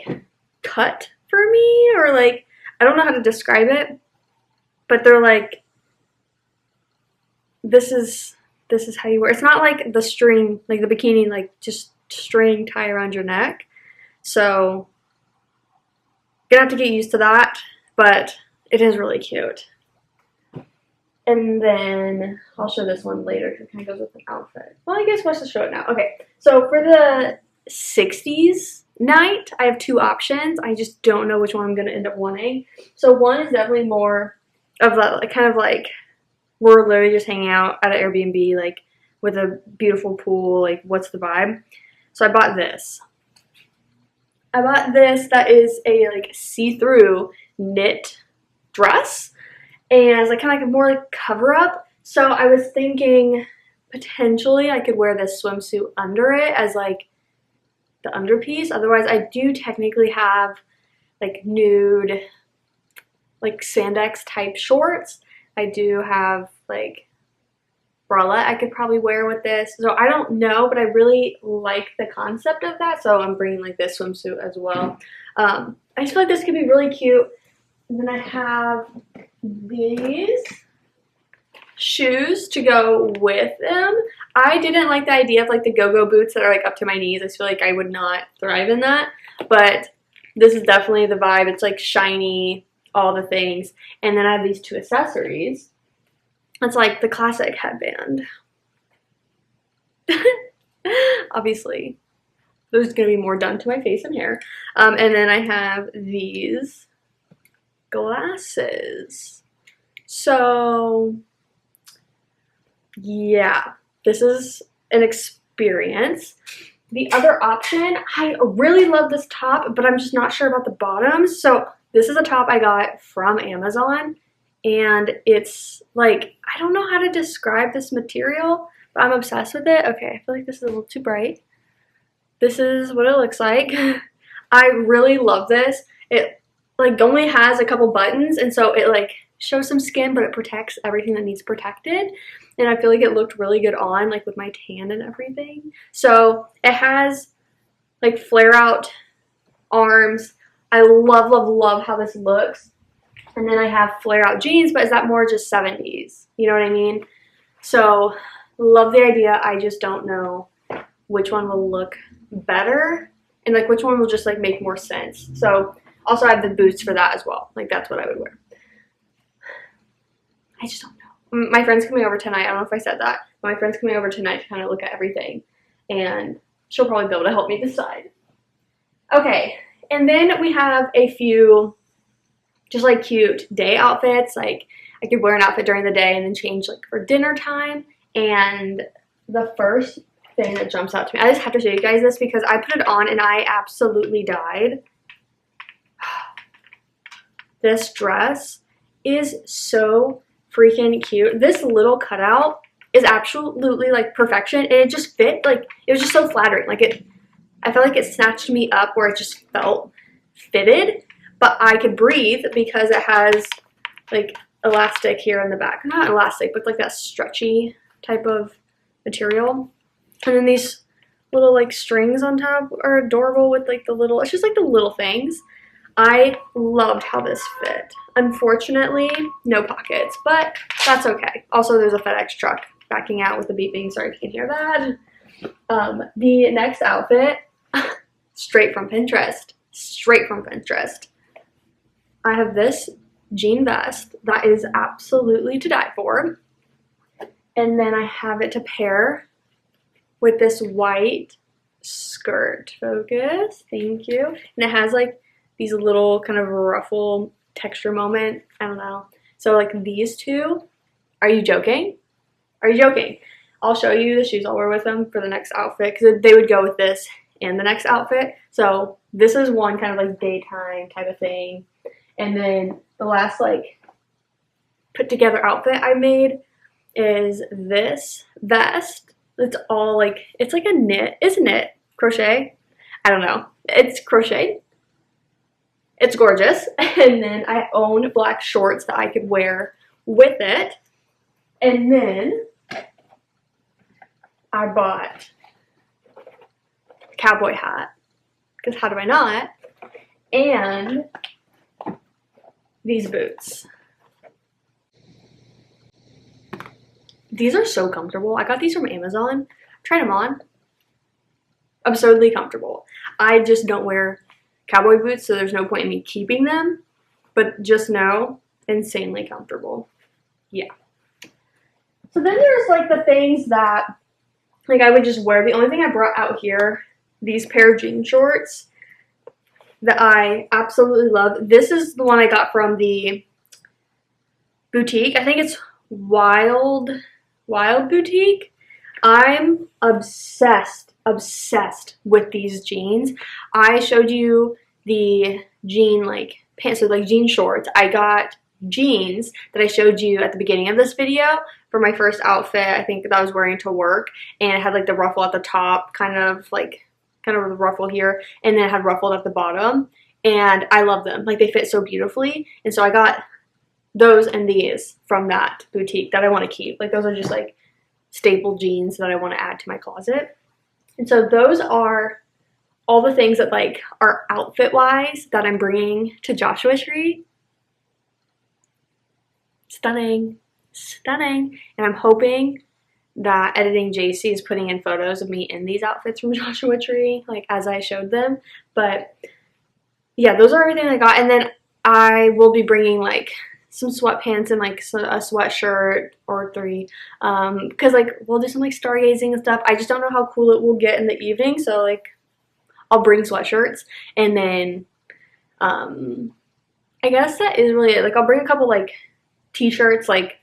cut for me, or like, I don't know how to describe it, but they're like, this is how you wear. It's not like the string, like the bikini, like just string tie around your neck. So gonna have to get used to that, but it is really cute. And then I'll show this one later because it kind of goes with an outfit. Well, I guess let's just show it now. Okay, so for the 60s night, I have two options. I just don't know which one I'm gonna end up wanting. So one is definitely more of a kind of like, we're literally just hanging out at an Airbnb, like with a beautiful pool, like what's the vibe? So I bought this. That is a like see-through knit dress, and it's like kind of like more like cover up. So I was thinking potentially I could wear this swimsuit under it as like the underpiece. Otherwise, I do technically have like nude, like spandex type shorts. I do have like bralette I could probably wear with this. So I don't know, but I really like the concept of that. So I'm bringing like this swimsuit as well. I just feel like this could be really cute. And then I have these shoes to go with them. I didn't like the idea of like the go-go boots that are like up to my knees. I feel like I would not thrive in that, but this is definitely the vibe. It's like shiny, all the things. And then I have these two accessories. It's like the classic headband. Obviously, there's gonna be more done to my face and hair. And then I have these glasses. So yeah, this is an experience. The other option, I really love this top, but I'm just not sure about the bottoms. So this is a top I got from Amazon, and it's like, I don't know how to describe this material, but I'm obsessed with it. Okay, I feel like this is a little too bright. This is what it looks like. I really love this. It like only has a couple buttons, and so it like shows some skin, but it protects everything that needs protected. And I feel like it looked really good on, like with my tan and everything. So it has like flare out arms. I love, love, love how this looks. And then I have flare out jeans, but is that more just 70s? You know what I mean? So love the idea. I just don't know which one will look better and like which one will just like make more sense. So also I have the boots for that as well. Like that's what I would wear. I just don't know. My friend's coming over tonight. I don't know if I said that. My friend's coming over tonight to kind of look at everything, and she'll probably be able to help me decide. Okay, and then we have a few just like cute day outfits. Like I could wear an outfit during the day and then change like for dinner time. And the first thing that jumps out to me, I just have to show you guys this because I put it on and I absolutely died. This dress is so freaking cute. This little cutout is absolutely like perfection, and it just fit. Like it was just so flattering. Like I felt like it snatched me up where it just felt fitted, but I could breathe because it has like elastic here in the back. Not elastic, but like that stretchy type of material. And then these little like strings on top are adorable with like the little, it's just like the little things. I loved how this fit. Unfortunately, no pockets, but that's okay. Also, there's a FedEx truck backing out with the beeping. Sorry if you can hear that. The next outfit, straight from Pinterest. Straight from Pinterest. I have this jean vest that is absolutely to die for. And then I have it to pair with this white skirt. Focus. Thank you. And it has like these little kind of ruffle texture moment. I don't know. So like these two, are you joking? Are you joking? I'll show you the shoes I'll wear with them for the next outfit because they would go with this and the next outfit. So this is one kind of like daytime type of thing. And then the last like put together outfit I made is this vest. It's all like, it's like a knit. It's knit. Crochet. I don't know. It's crocheted. It's gorgeous. And then I own black shorts that I could wear with it. And then I bought a cowboy hat. Because how do I not? and these boots. These are so comfortable. I got these from Amazon. Tried them on. Absurdly comfortable. I just don't wear cowboy boots, so there's no point in me keeping them. But just know, insanely comfortable. Yeah. So then there's like the things that like I would just wear. The only thing I brought out here, these pair of jean shorts that I absolutely love. This is the one I got from the boutique. I think it's Wild Boutique. I'm obsessed with these jeans. I showed you the jean like pants, so like jean shorts. I got jeans that I showed you at the beginning of this video for my first outfit. I think that I was wearing to work, and it had like the ruffle at the top, kind of the ruffle here, and then it had ruffled at the bottom, and I love them. Like they fit so beautifully, and so I got those and these from that boutique that I want to keep. Like those are just like staple jeans that I want to add to my closet. And so those are all the things that like are outfit wise that I'm bringing to Joshua Tree. Stunning. And I'm hoping that Editing JC is putting in photos of me in these outfits from Joshua Tree, like as I showed them. But yeah, those are everything I got. And then I will be bringing like some sweatpants and like a sweatshirt or 3 because like we'll do some like stargazing and stuff. I just don't know how cool it will get in the evening, so like I'll bring sweatshirts. And then I guess that is really it. Like I'll bring a couple like t-shirts, like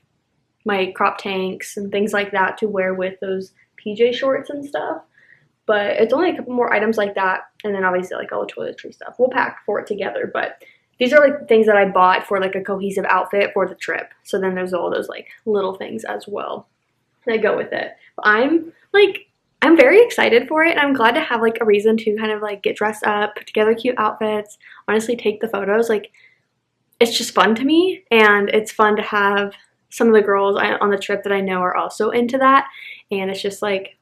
my crop tanks and things like that to wear with those PJ shorts and stuff. But it's only a couple more items like that, and then obviously like all the toiletry stuff. We'll pack for it together, but these are like things that I bought for like a cohesive outfit for the trip. So then there's all those like little things as well that go with it. But I'm very excited for it, and I'm glad to have like a reason to kind of like get dressed up, put together cute outfits, honestly take the photos. Like it's just fun to me, and it's fun to have some of the girls on the trip that I know are also into that, and it's just like,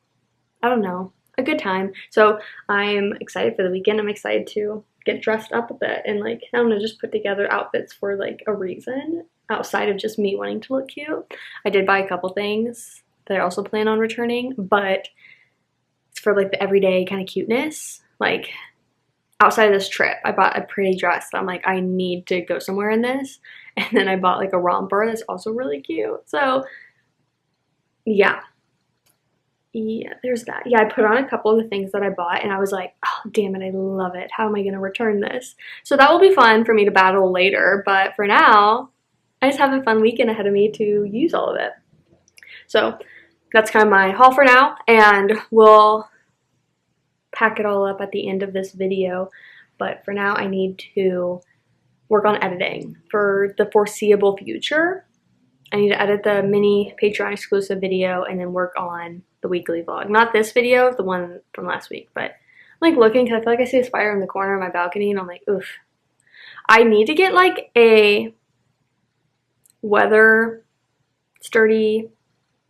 I don't know, a good time. So I'm excited for the weekend. I'm excited to get dressed up a bit and like, I don't know, just put together outfits for like a reason outside of just me wanting to look cute. I did buy a couple things that I also plan on returning, but it's for like the everyday kind of cuteness. Like outside of this trip, I bought a pretty dress that I'm like, I need to go somewhere in this. And then I bought like a romper that's also really cute. So yeah, there's that. Yeah, I put on a couple of the things that I bought, and I was like, oh, damn it, I love it. How am I going to return this? So that will be fun for me to battle later. But for now, I just have a fun weekend ahead of me to use all of it. So that's kind of my haul for now, and we'll pack it all up at the end of this video. But for now, I need to work on editing for the foreseeable future. I need to edit the mini Patreon exclusive video and then work on the weekly vlog. Not this video, the one from last week, but I'm like looking because I feel like I see a spider in the corner of my balcony, and I'm like, oof. I need to get like a weather sturdy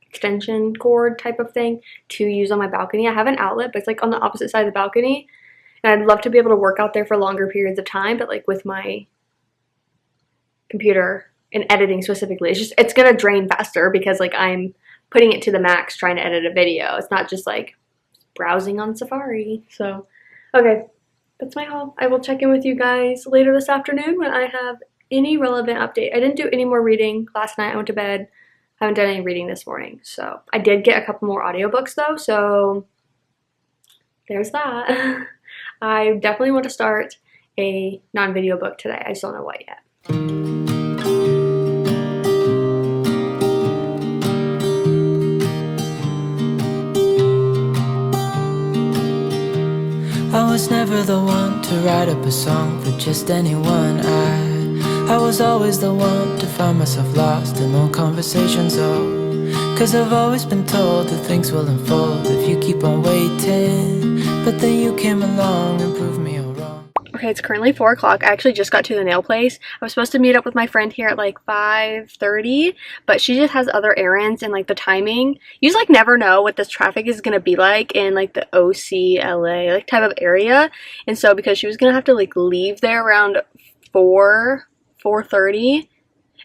extension cord type of thing to use on my balcony. I have an outlet, but it's like on the opposite side of the balcony, and I'd love to be able to work out there for longer periods of time, but like with my computer and editing specifically, it's gonna drain faster because like I'm putting it to the max trying to edit a video. It's not just like browsing on Safari. So okay, that's my haul. I will check in with you guys later this afternoon when I have any relevant update. I didn't do any more reading last night. I went to bed. I haven't done any reading this morning. So I did get a couple more audiobooks though, so there's that. I definitely want to start a non-video book today. I just don't know what yet. I was never the one to write up a song for just anyone. I was always the one to find myself lost in long conversations. Oh, 'cause I've always been told that things will unfold if you keep on waiting. But then you came along and proved me all wrong. Okay, it's currently 4 o'clock. I actually just got to the nail place. I was supposed to meet up with my friend here at like 5:30, but she just has other errands, and like the timing, you just like never know what this traffic is gonna be like in like the OC, LA, like type of area. And so because she was gonna have to like leave there around 4:30,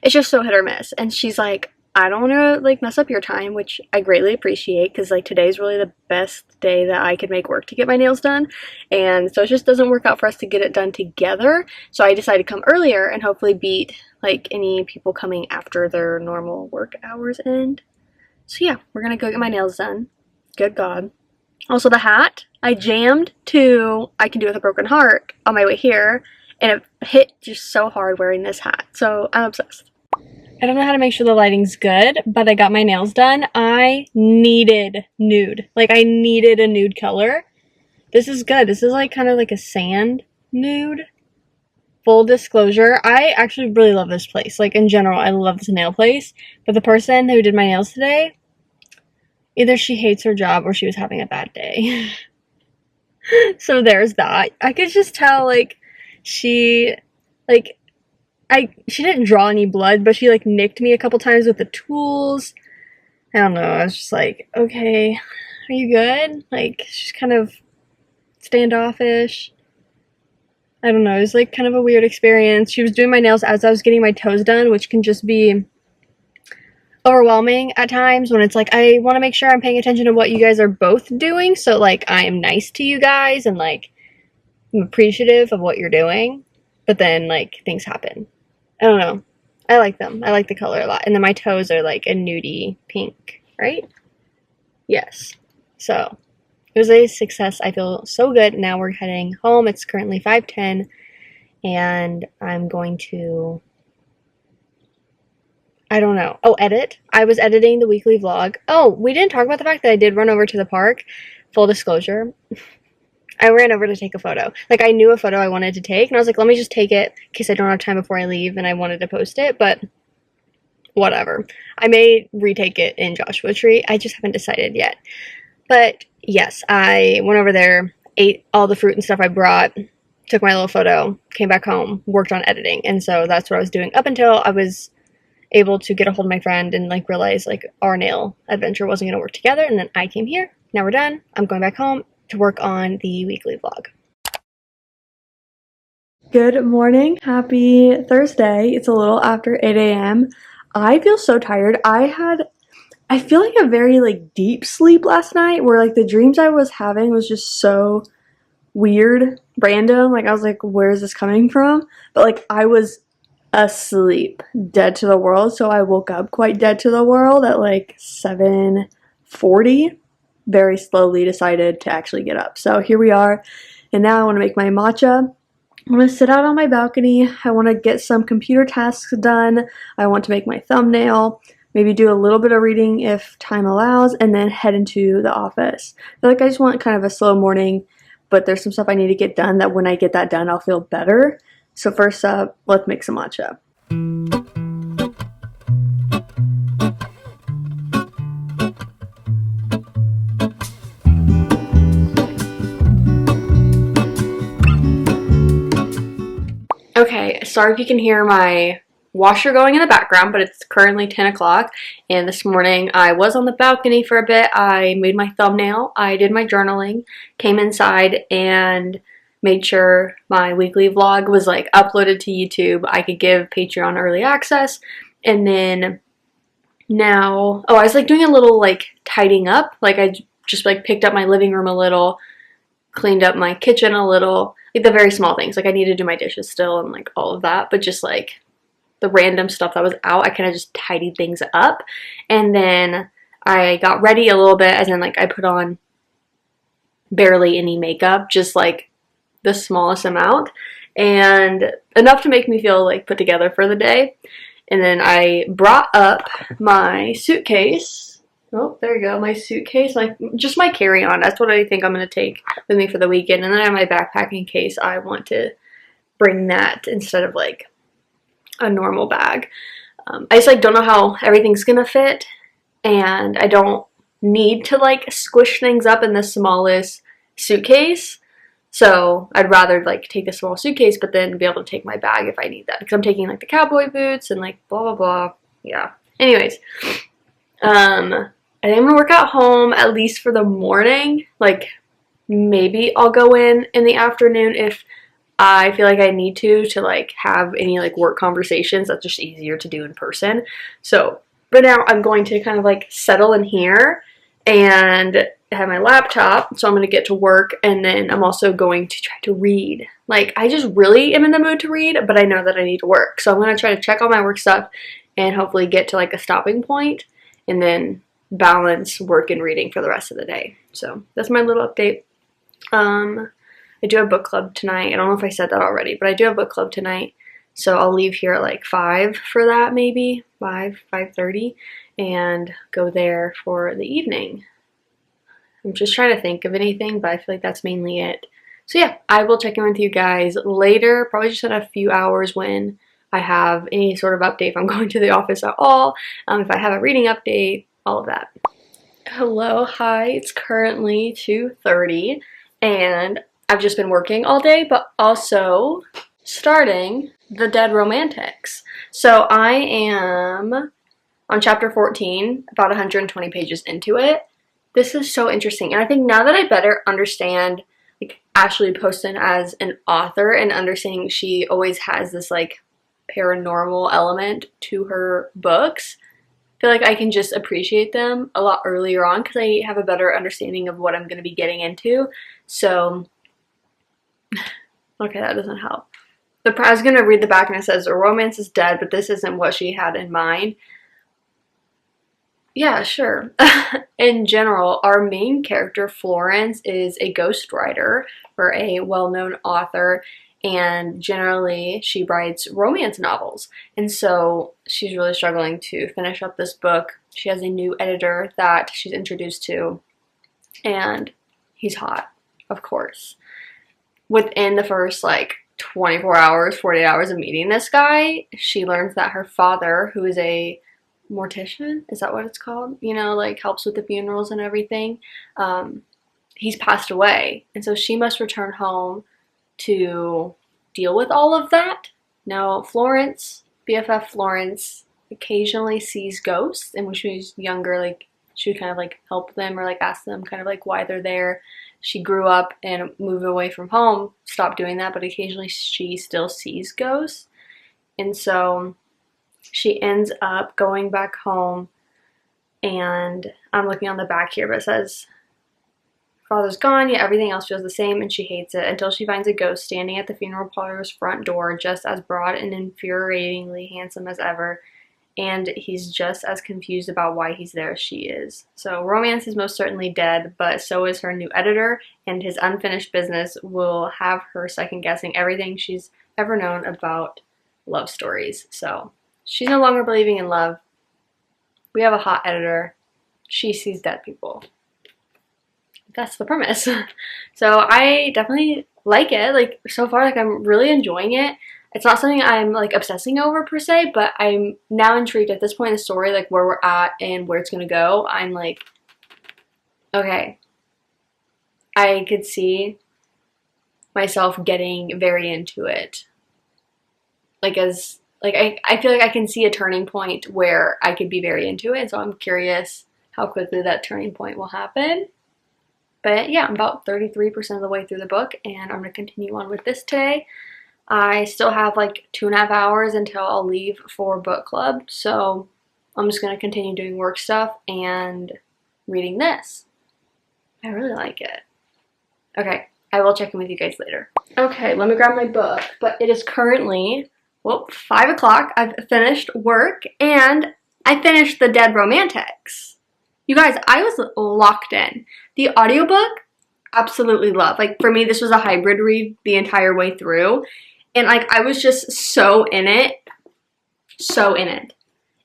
it's just so hit or miss. And she's like, I don't want to like mess up your time, which I greatly appreciate, because like today's really the best day that I could make work to get my nails done, and so it just doesn't work out for us to get it done together. So I decided to come earlier and hopefully beat like any people coming after their normal work hours end. So yeah, we're gonna go get my nails done. Good God. Also the hat, I jammed to I Can Do It With a Broken Heart on my way here, and it hit just so hard wearing this hat. So I'm obsessed. I don't know how to make sure the lighting's good, but I got my nails done. I needed nude. Like, I needed a nude color. This is good. This is like kind of like a sand nude. Full disclosure, I actually really love this place. Like, in general, I love this nail place. But the person who did my nails today, either she hates her job or she was having a bad day. So there's that. I could just tell, like, she didn't draw any blood, but she like nicked me a couple times with the tools. I don't know, I was just like, okay, are you good? Like, she's kind of standoffish. I don't know, it was like kind of a weird experience. She was doing my nails as I was getting my toes done, which can just be overwhelming at times when it's like, I want to make sure I'm paying attention to what you guys are both doing, so like I am nice to you guys and like I'm appreciative of what you're doing, but then like things happen. I don't know. I like them. I like the color a lot. And then my toes are like a nudie pink, right? Yes. So it was a success. I feel so good. Now we're heading home. It's currently 5:10, and I'm going to, I don't know. Oh, edit. I was editing the weekly vlog. Oh, we didn't talk about the fact that I did run over to the park. Full disclosure. I ran over to take a photo. Like, I knew a photo I wanted to take, and I was like, let me just take it in case I don't have time before I leave, and I wanted to post it, but whatever. I may retake it in Joshua Tree. I just haven't decided yet. But yes, I went over there, ate all the fruit and stuff I brought, took my little photo, came back home, worked on editing, and so that's what I was doing up until I was able to get a hold of my friend and like realize like our nail adventure wasn't going to work together, and then I came here. Now we're done. I'm going back home to work on the weekly vlog. Good morning. Happy Thursday. It's a little after 8 a.m. I feel so tired. I feel like a very like deep sleep last night, where like the dreams I was having was just so weird, random. Like I was like, where is this coming from? But like I was asleep, dead to the world. So I woke up quite dead to the world at like 7:40. Very slowly decided to actually get up. So here we are, and now I want to make my matcha. I want to sit out on my balcony. I want to get some computer tasks done. I want to make my thumbnail, maybe do a little bit of reading if time allows, and then head into the office. I feel like I just want kind of a slow morning, but there's some stuff I need to get done that when I get that done, I'll feel better. So first up, let's make some matcha. Okay, sorry if you can hear my washer going in the background, but it's currently 10 o'clock, and this morning I was on the balcony for a bit. I made my thumbnail, I did my journaling, came inside and made sure my weekly vlog was like uploaded to YouTube. I could give Patreon early access, and then now, I was like doing a little like tidying up. Like I just like picked up my living room a little, cleaned up my kitchen a little, like the very small things. Like I need to do my dishes still and like all of that, but just like the random stuff that was out, I kind of just tidied things up. And then I got ready a little bit, as in like I put on barely any makeup, just like the smallest amount, and enough to make me feel like put together for the day. And then I brought up my suitcase. Oh, there you go, my suitcase, like just my carry-on. That's what I think I'm going to take with me for the weekend. And then I have my backpack in case I want to bring that instead of like a normal bag. I just like don't know how everything's going to fit, and I don't need to like squish things up in the smallest suitcase. So I'd rather like take a small suitcase, but then be able to take my bag if I need that, because I'm taking like the cowboy boots and like blah blah blah. Yeah. Anyways, I think I'm gonna work at home at least for the morning. Like maybe I'll go in the afternoon if I feel like I need to like have any like work conversations. That's just easier to do in person. So right now I'm going to kind of like settle in here and have my laptop, so I'm going to get to work, and then I'm also going to try to read. Like, I just really am in the mood to read, but I know that I need to work, so I'm going to try to check all my work stuff and hopefully get to like a stopping point and then balance work and reading for the rest of the day. So that's my little update. I do have book club tonight. I don't know if I said that already, but I do have book club tonight, so I'll leave here at like 5 for that, maybe 5:30, and go there for the evening. I'm just trying to think of anything, but I feel like that's mainly it. So yeah, I will check in with you guys later, probably just in a few hours when I have any sort of update, if I'm going to the office at all, if I have a reading update, all of that. Hello, hi, it's currently 2:30, and I've just been working all day, but also starting the Dead Romantics. So I am on chapter 14, about 120 pages into it. This is so interesting, and I think now that I better understand like Ashley Poston as an author and understanding she always has this like paranormal element to her books, I feel like I can just appreciate them a lot earlier on because I have a better understanding of what I'm going to be getting into. So, okay, that doesn't help. I was going to read the back and it says, "A romance is dead, but this isn't what she had in mind." Yeah, sure. In general, our main character, Florence, is a ghostwriter for a well-known author, and generally she writes romance novels. And so she's really struggling to finish up this book. She has a new editor that she's introduced to, and he's hot, of course. Within the first like 24 hours, 48 hours of meeting this guy, she learns that her father, who is a mortician, is that what it's called? You know, like helps with the funerals and everything. He's passed away, and so she must return home to deal with all of that. Now, Florence, BFF Florence, occasionally sees ghosts, and when she was younger, like she would kind of like help them or like ask them kind of like why they're there. She grew up and moved away from home, stopped doing that, but occasionally she still sees ghosts, and so she ends up going back home, and I'm looking on the back here, but it says, "Father's gone, yet everything else feels the same, and she hates it until she finds a ghost standing at the funeral parlor's front door, just as broad and infuriatingly handsome as ever, and he's just as confused about why he's there as she is." So romance is most certainly dead, but so is her new editor, and his unfinished business will have her second-guessing everything she's ever known about love stories. So she's no longer believing in love. We have a hot editor. She sees dead people. That's the premise. So I definitely like it. Like so far, like I'm really enjoying it. It's not something I'm like obsessing over per se, but I'm now intrigued at this point in the story, like where we're at and where it's gonna go. I'm like, okay, I could see myself getting very into it. Like I feel like I can see a turning point where I could be very into it, so I'm curious how quickly that turning point will happen. But yeah, I'm about 33% of the way through the book, and I'm going to continue on with this today. I still have like 2.5 hours until I'll leave for book club, so I'm just going to continue doing work stuff and reading this. I really like it. Okay, I will check in with you guys later. Okay, let me grab my book, but it is currently, well, 5 o'clock. I've finished work, and I finished the Dead Romantics. You guys, I was locked in. The audiobook, absolutely love. Like, for me, this was a hybrid read the entire way through. And, like, I was just so in it. So in it.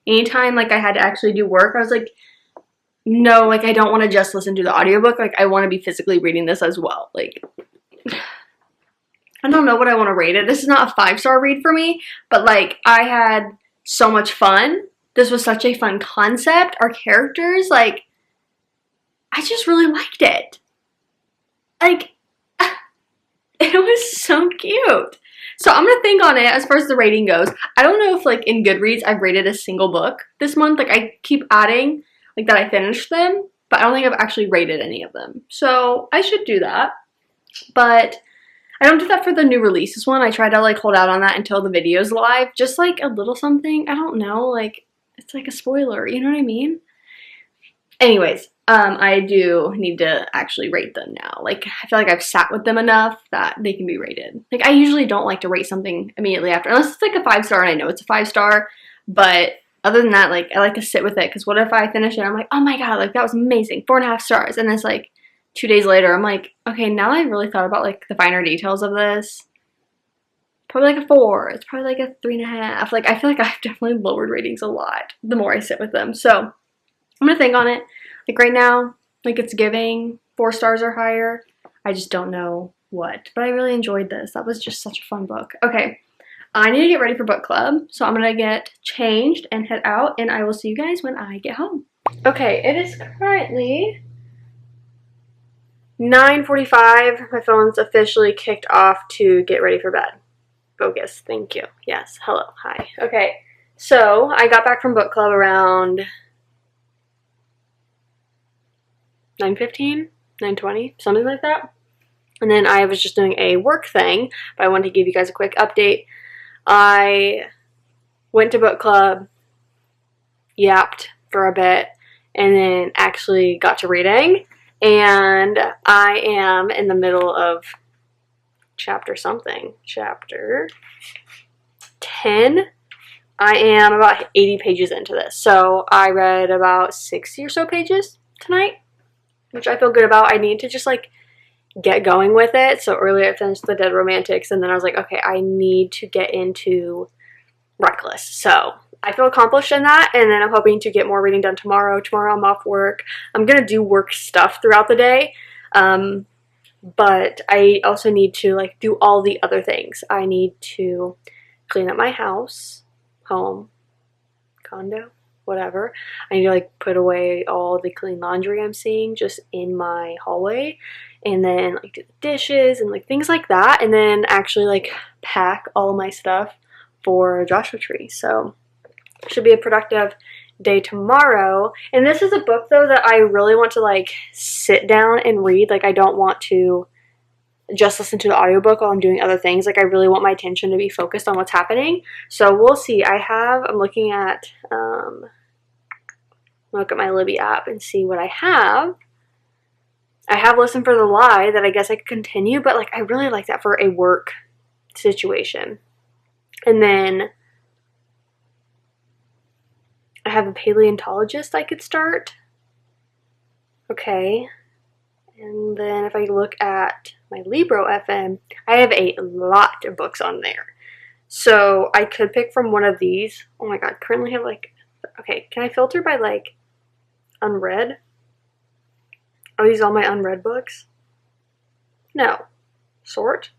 Anytime, like, I had to actually do work, I was like, no, like, I don't want to just listen to the audiobook. Like, I want to be physically reading this as well. Like, I don't know what I want to rate it. This is not a 5-star read for me, but, like, I had so much fun. This was such a fun concept. Our characters, like, I just really liked it. Like, It was so cute. So I'm gonna think on it as far as the rating goes. I don't know if like in Goodreads I've rated a single book this month. Like I keep adding like that I finished them, but I don't think I've actually rated any of them. So I should do that. But I don't do that for the new releases one. I try to like hold out on that until the video's live. Just like a little something. I don't know. Like it's like a spoiler. You know what I mean? Anyways, I do need to actually rate them now. Like, I feel like I've sat with them enough that they can be rated. Like, I usually don't like to rate something immediately after, unless it's like a 5-star and I know it's a 5-star. But other than that, like, I like to sit with it, because what if I finish it and I'm like, oh my god, like, that was amazing, 4.5 stars. And it's like 2 days later, I'm like, okay, now I really thought about like the finer details of this. Probably like a 4. It's probably like a 3.5. Like, I feel like I've definitely lowered ratings a lot the more I sit with them. So I'm gonna think on it. Like right now, like it's giving 4 stars or higher. I just don't know what. But I really enjoyed this. That was just such a fun book. Okay, I need to get ready for book club. So I'm gonna get changed and head out, and I will see you guys when I get home. Okay, it is currently 9:45. My phone's officially kicked off to get ready for bed. Focus, thank you. Yes, hello, hi. Okay, so I got back from book club around 9:15, 9:20, something like that. And then I was just doing a work thing, but I wanted to give you guys a quick update. I went to book club, yapped for a bit, and then actually got to reading. And I am in the middle of chapter 10. I am about 80 pages into this. So I read about 60 or so pages tonight, which I feel good about. I need to just like get going with it. So earlier I finished The Dead Romantics, and then I was like, okay, I need to get into Reckless. So I feel accomplished in that, and then I'm hoping to get more reading done tomorrow. Tomorrow I'm off work. I'm gonna do work stuff throughout the day, but I also need to like do all the other things. I need to clean up my house, home, condo, whatever. I need to like put away all the clean laundry I'm seeing just in my hallway, and then like do the dishes and like things like that, and then actually like pack all of my stuff for Joshua Tree. So should be a productive day tomorrow. And this is a book though that I really want to like sit down and read. Like I don't want to just listen to the audiobook while I'm doing other things. Like I really want my attention to be focused on what's happening. So we'll see. I'm looking at look at my Libby app and see what I have. I have Listen for the Lie that I guess I could continue, but like I really like that for a work situation. And then I have a paleontologist I could start. Okay. And then if I look at my Libro FM, I have a lot of books on there. So I could pick from one of these. Oh my god, currently have like, okay, can I filter by like unread? Are these all my unread books? No. Sort?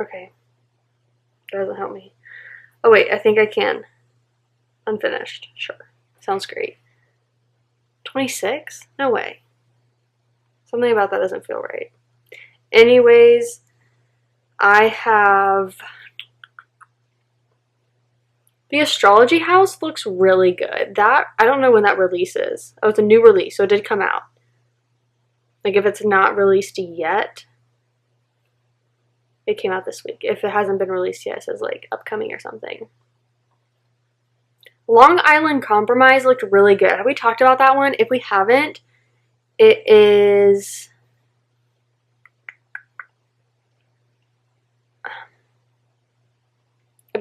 Okay. That doesn't help me. Oh wait, I think I can. Unfinished. Sure. Sounds great. 26? No way. Something about that doesn't feel right. Anyways, I have The Astrology House looks really good. That, I don't know when that releases. Oh, it's a new release, so it did come out. Like if it's not released yet, it came out this week. If it hasn't been released yet, it says like upcoming or something. Long Island Compromise looked really good. Have we talked about that one? If we haven't, it is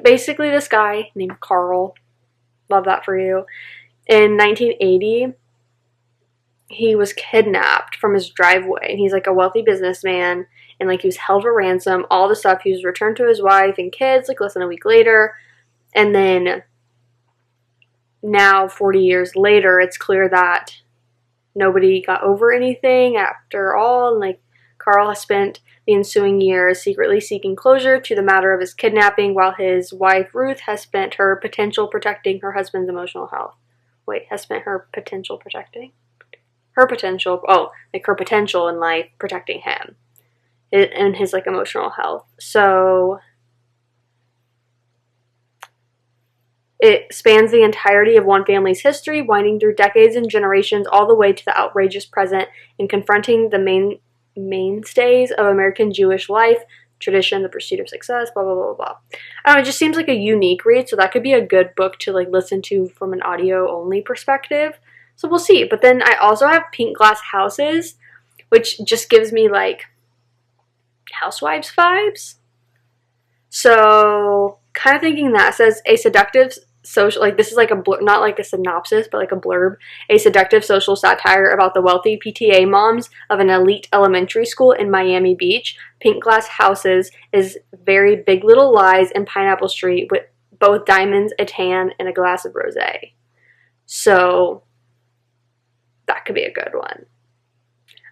basically this guy named Carl. Love that for you. In 1980, he was kidnapped from his driveway, and he's like a wealthy businessman, and like he was held for ransom, all the stuff. He was returned to his wife and kids like less than a week later, and then now 40 years later it's clear that nobody got over anything after all, and like Carl has spent the ensuing years secretly seeking closure to the matter of his kidnapping, while his wife Ruth has spent her potential protecting her husband's emotional health. Wait, has spent her potential protecting? Her potential, oh, like her potential in life protecting him. and his like emotional health. So it spans the entirety of one family's history, winding through decades and generations all the way to the outrageous present and confronting the mainstays of American Jewish life, tradition, the pursuit of success, blah, blah, blah, blah. I don't know, it just seems like a unique read, so that could be a good book to like listen to from an audio-only perspective. So we'll see. But then I also have Pink Glass Houses, which just gives me like Housewives vibes. So kind of thinking that. Says a seductive social, like this is like a not like a synopsis but like a blurb, a seductive social satire about the wealthy PTA moms of an elite elementary school in Miami Beach. Pink Glass Houses is very Big Little Lies and Pineapple Street with both diamonds, a tan, and a glass of rosé. So that could be a good one.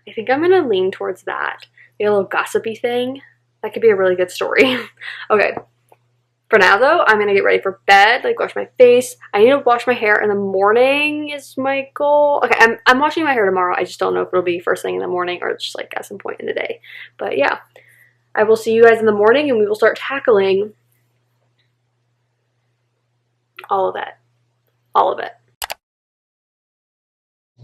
I think I'm gonna lean towards that. Maybe a little gossipy thing. That could be a really good story. Okay. For now, though, I'm going to get ready for bed, like wash my face. I need to wash my hair in the morning is my goal. Okay, I'm washing my hair tomorrow. I just don't know if it'll be first thing in the morning or just like at some point in the day. But yeah, I will see you guys in the morning and we will start tackling all of it. All of it.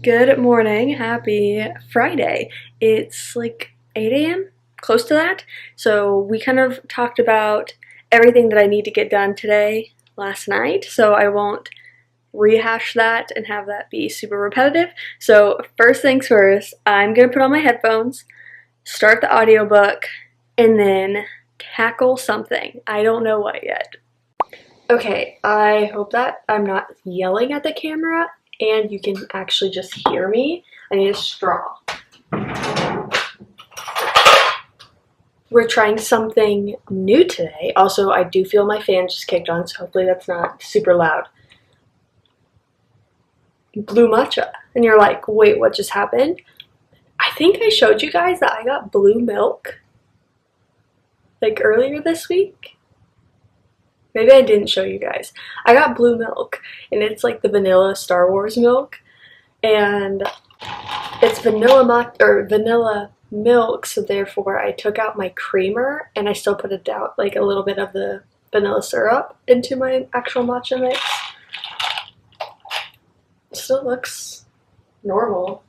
Good morning. Happy Friday. It's like 8 a.m., close to that. So we kind of talked about everything that I need to get done today last night, so I won't rehash that and have that be super repetitive. So first things first, I'm gonna put on my headphones, start the audiobook, and then tackle something. I don't know what yet. Okay, I hope that I'm not yelling at the camera and you can actually just hear me. I need a straw. We're trying something new today. Also, I do feel my fan just kicked on, so hopefully that's not super loud. Blue matcha. And you're like, wait, what just happened? I think I showed you guys that I got blue milk like earlier this week. Maybe I didn't show you guys. I got blue milk, and it's like the vanilla Star Wars milk, and it's vanilla milk, so therefore I took out my creamer and I still put like a little bit of the vanilla syrup into my actual matcha mix. It still looks normal.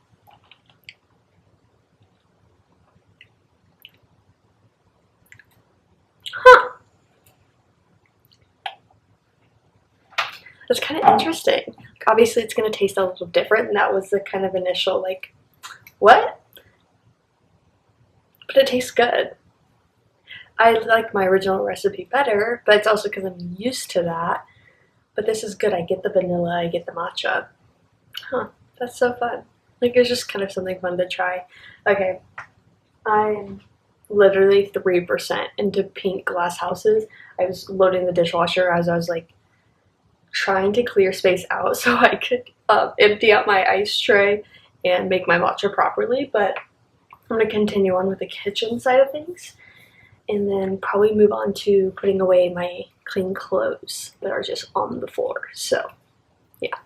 Huh. That's kind of interesting. Obviously it's going to taste a little different, and that was the kind of initial like, what? But it tastes good. I like my original recipe better, but it's also because I'm used to that. But this is good. I get the vanilla, I get the matcha. Huh, that's so fun. Like, it's just kind of something fun to try. Okay, I'm literally 3% into Pink Glass Houses. I was loading the dishwasher as I was like trying to clear space out so I could empty out my ice tray and make my matcha properly, but I'm going to continue on with the kitchen side of things and then probably move on to putting away my clean clothes that are just on the floor. So, yeah.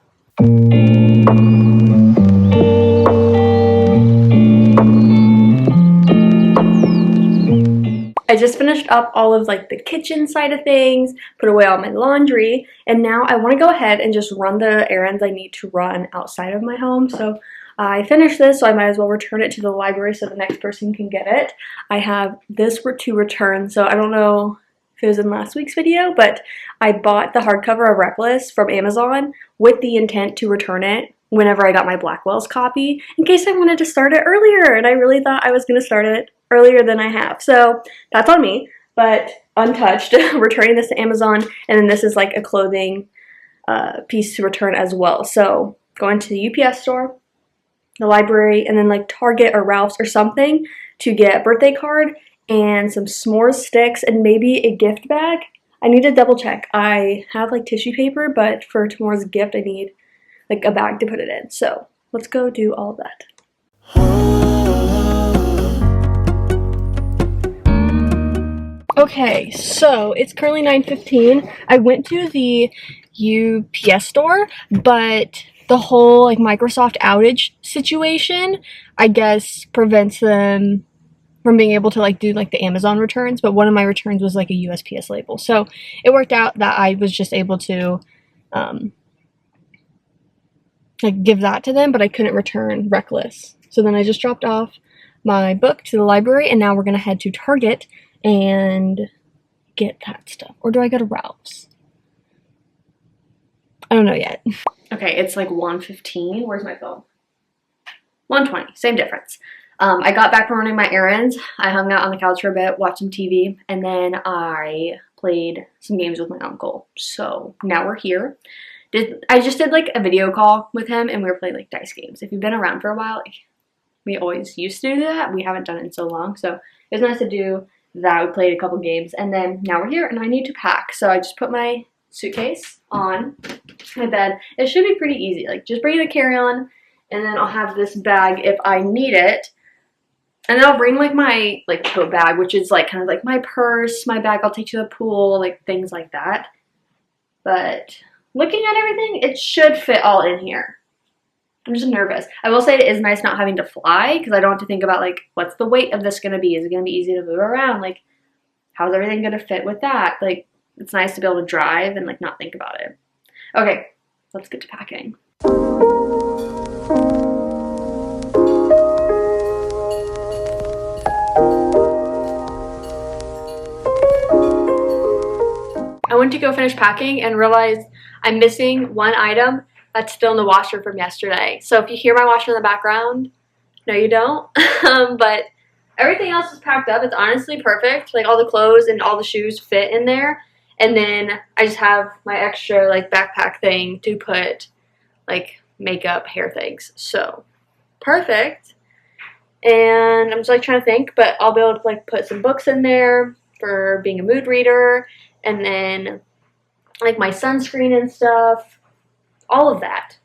I just finished up all of like the kitchen side of things, put away all my laundry, and now I want to go ahead and just run the errands I need to run outside of my home. So I finished this, so I might as well return it to the library so the next person can get it. I have this to return, so I don't know if it was in last week's video, but I bought the hardcover of Reckless from Amazon with the intent to return it whenever I got my Blackwell's copy, in case I wanted to start it earlier, and I really thought I was going to start it earlier than I have. So that's on me, but untouched, returning this to Amazon, and then this is like a clothing piece to return as well. So going to the UPS store, the library, and then like Target or Ralph's or something to get a birthday card and some s'mores sticks and maybe a gift bag. I need to double check. I have like tissue paper, but for tomorrow's gift I need like a bag to put it in. So let's go do all of that. Okay, so it's currently 9:15. I went to the UPS store, but the whole like Microsoft outage situation, I guess, prevents them from being able to like do like the Amazon returns, but one of my returns was like a USPS label. So it worked out that I was just able to like give that to them, but I couldn't return Reckless. So then I just dropped off my book to the library, and now we're gonna head to Target and get that stuff. Or do I go to Ralph's? I don't know yet. Okay, it's like 1:15. Where's my phone? 1:20, same difference. I got back from running my errands. I hung out on the couch for a bit, watched some TV, and then I played some games with my uncle. So now we're here. I just did like a video call with him, and we were playing like dice games. If you've been around for a while, we always used to do that. We haven't done it in so long, so it was nice to do that. We played a couple games, and then now we're here, and I need to pack. So I just put my suitcase on my bed. It should be pretty easy. Like, just bring the carry-on, and then I'll have this bag if I need it. And then I'll bring like my like tote bag, which is like kind of like my purse, my bag I'll take to the pool, like things like that. But looking at everything, it should fit all in here. I'm just nervous. I will say it is nice not having to fly, because I don't have to think about like, what's the weight of this going to be? Is it going to be easy to move around? Like, how's everything going to fit with that? Like, it's nice to be able to drive and like not think about it. Okay, let's get to packing. I went to go finish packing and realized I'm missing one item that's still in the washer from yesterday. So if you hear my washer in the background, no you don't. But everything else is packed up. It's honestly perfect. Like, all the clothes and all the shoes fit in there. And then I just have my extra like backpack thing to put like makeup, hair things. So perfect. And I'm just like trying to think, but I'll be able to like put some books in there for being a mood reader, and then like my sunscreen and stuff, all of that.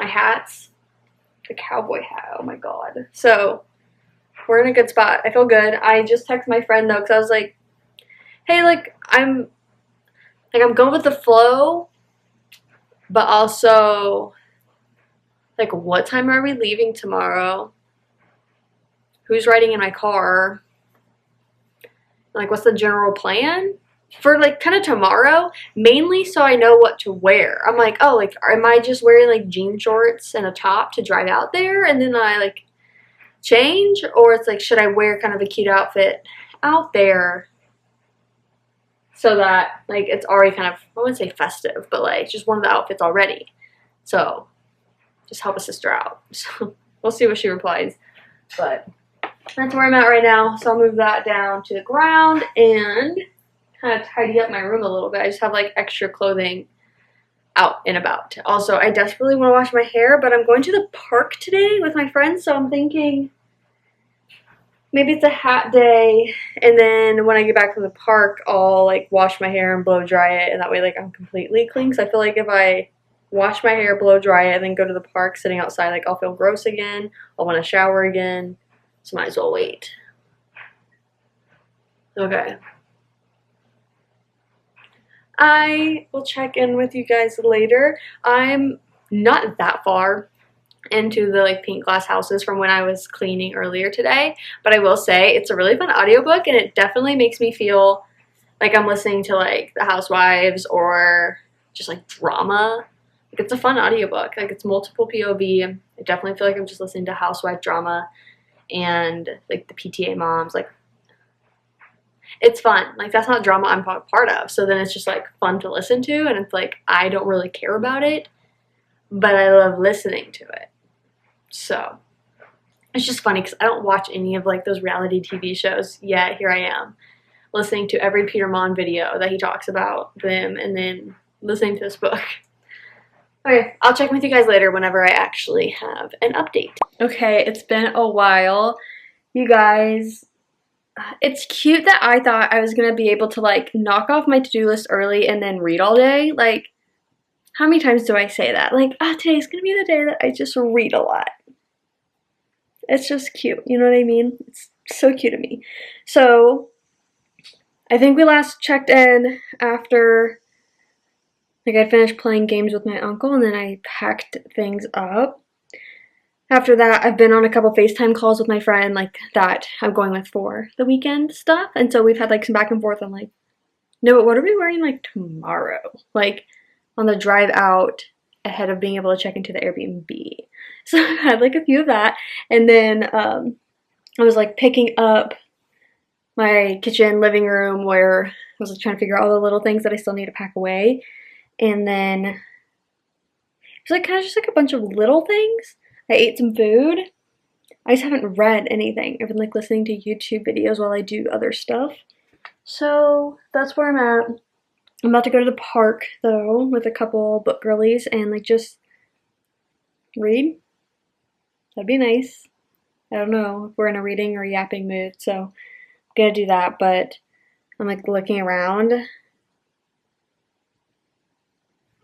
My hats, the cowboy hat, oh my god. So we're in a good spot. I feel good. I just texted my friend though, because I was like, hey, like I'm going with the flow, but also like, what time are we leaving tomorrow? Who's riding in my car? Like, what's the general plan for like kind of tomorrow? Mainly so I know what to wear. I'm like, oh, like, am I just wearing like jean shorts and a top to drive out there and then I like change? Or it's like, should I wear kind of a cute outfit out there so that like it's already kind of, I wouldn't say festive, but like just one of the outfits already. So just help a sister out. So we'll see what she replies. But that's where I'm at right now. So I'll move that down to the ground and kind of tidy up my room a little bit. I just have like extra clothing out and about. Also, I desperately want to wash my hair, but I'm going to the park today with my friends, so I'm thinking maybe it's a hat day, and then when I get back from the park, I'll like wash my hair and blow dry it, and that way like I'm completely clean. Because I feel like if I wash my hair, blow dry it, and then go to the park sitting outside, like I'll feel gross again. I'll want to shower again. So might as well wait. Okay. I will check in with you guys later. I'm not that far into the like pink glass houses from when I was cleaning earlier today, but I will say it's a really fun audiobook, and it definitely makes me feel like I'm listening to like The Housewives or just like drama. Like, it's a fun audiobook. Like, it's multiple POV. I definitely feel like I'm just listening to housewife drama and like the PTA moms. Like, it's fun. Like, that's not drama I'm part of, so then it's just like fun to listen to, and it's like I don't really care about it, but I love listening to it. So it's just funny because I don't watch any of like those reality TV shows, yet here I am listening to every Peter Mon video that he talks about them, and then listening to this book. Okay, I'll check with you guys later whenever I actually have an update. Okay, it's been a while, you guys. It's cute that I thought I was gonna be able to like knock off my to-do list early and then read all day. Like, how many times do I say that? Like, today's gonna be the day that I just read a lot. It's just cute, you know what I mean? It's so cute to me. So I think we last checked in after like I finished playing games with my uncle, and then I packed things up. after that, I've been on a couple FaceTime calls with my friend, like, that I'm going with for the weekend stuff. And so we've had, like, some back and forth on, like, no, but what are we wearing, like, tomorrow? Like, on the drive out ahead of being able to check into the Airbnb. So I had, like, a few of that. And then I was, like, picking up my kitchen, living room, where I was, like, trying to figure out all the little things that I still need to pack away. And then it's, like, kind of just, like, a bunch of little things. I ate some food. I just haven't read anything. I've been, like, listening to YouTube videos while I do other stuff. So that's where I'm at. I'm about to go to the park, though, with a couple book girlies and, like, just read. That'd be nice. I don't know if we're in a reading or yapping mood, so I'm gonna do that, but I'm, like, looking around.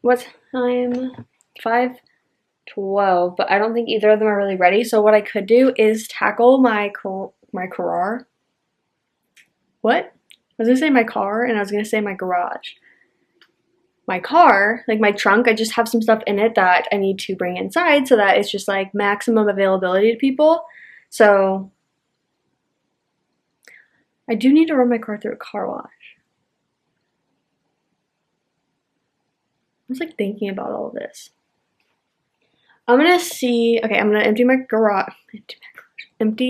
What time? 5:12, but I don't think either of them are really ready, so what I could do is tackle my car. What? I was gonna say my car, and I was gonna say my garage. My car, like my trunk, I just have some stuff in it that I need to bring inside so that it's just like maximum availability to people. So I do need to run my car through a car wash. I was like thinking about all of this. I'm gonna see, okay, I'm gonna empty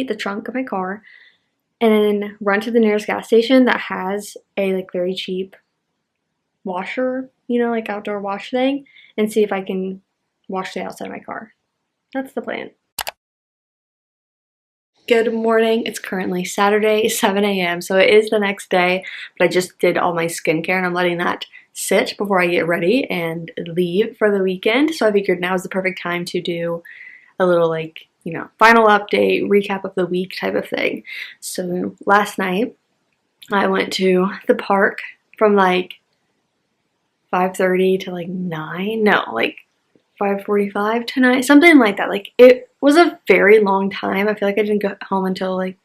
the trunk of my car, and then run to the nearest gas station that has a like very cheap washer, you know, like outdoor wash thing, and see if I can wash the outside of my car. That's the plan. Good morning. It's currently Saturday, 7 a.m. So it is the next day, but I just did all my skincare and I'm letting that sit before I get ready and leave for the weekend. So I figured now is the perfect time to do a little like, you know, final update, recap of the week type of thing. So last night I went to the park from like 5:30 to like 9, no, like 5:45 to 9, something like that. Like it was a very long time. I feel like I didn't go home until like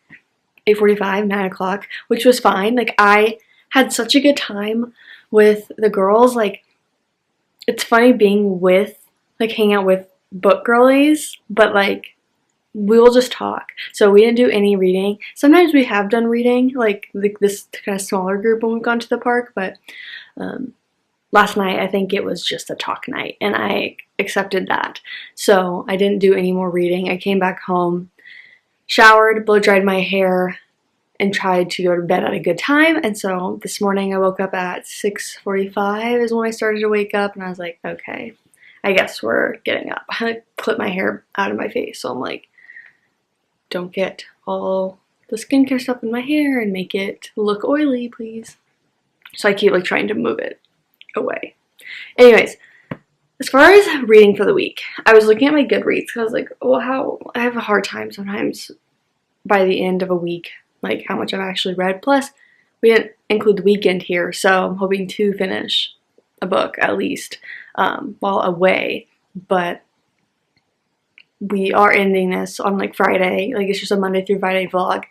8:45, 9 o'clock, which was fine. Like I had such a good time with the girls. Like it's funny being with, like hang out with book girlies, but like we will just talk. So we didn't do any reading. Sometimes we have done reading, like this kind of smaller group when we've gone to the park, but last night, I think it was just a talk night, and I accepted that. So I didn't do any more reading. I came back home, showered, blow dried my hair, and tried to go to bed at a good time. And so this morning I woke up at 6:45 is when I started to wake up, and I was like, okay, I guess we're getting up. I clipped my hair out of my face, so I'm like, don't get all the skincare stuff in my hair and make it look oily, please. So I keep like trying to move it away. Anyways, as far as reading for the week, I was looking at my Goodreads because I was like, well, how I have a hard time sometimes by the end of a week, like how much I've actually read. Plus, we didn't include the weekend here, so I'm hoping to finish a book at least while away. But we are ending this on like Friday, like it's just a Monday through Friday vlog.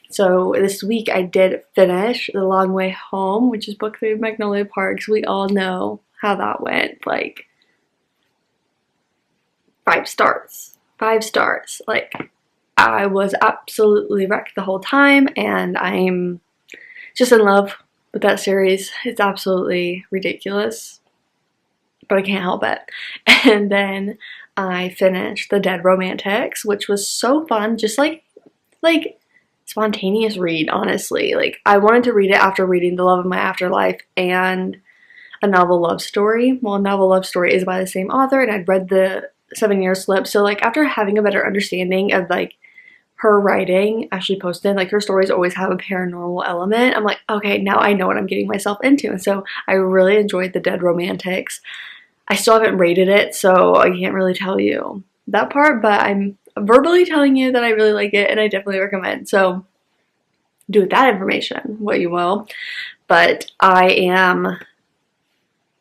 So this week I did finish The Long Way Home, which is book 3 of Magnolia Parks. We all know how that went, like 5 stars. 5 stars. Like I was absolutely wrecked the whole time, and I'm just in love with that series. It's absolutely ridiculous, but I can't help it. And then I finished The Dead Romantics, which was so fun, just like spontaneous read, honestly. Like I wanted to read it after reading The Love of My Afterlife and A Novel Love Story. Well, A Novel Love Story is by the same author, and I'd read the 7 Year Slip. So like after having a better understanding of like her writing, Ashley posted, like her stories always have a paranormal element. I'm like, okay, now I know what I'm getting myself into. And so I really enjoyed The Dead Romantics. I still haven't rated it, so I can't really tell you that part, but I'm verbally telling you that I really like it and I definitely recommend. So do with that information what you will. But I am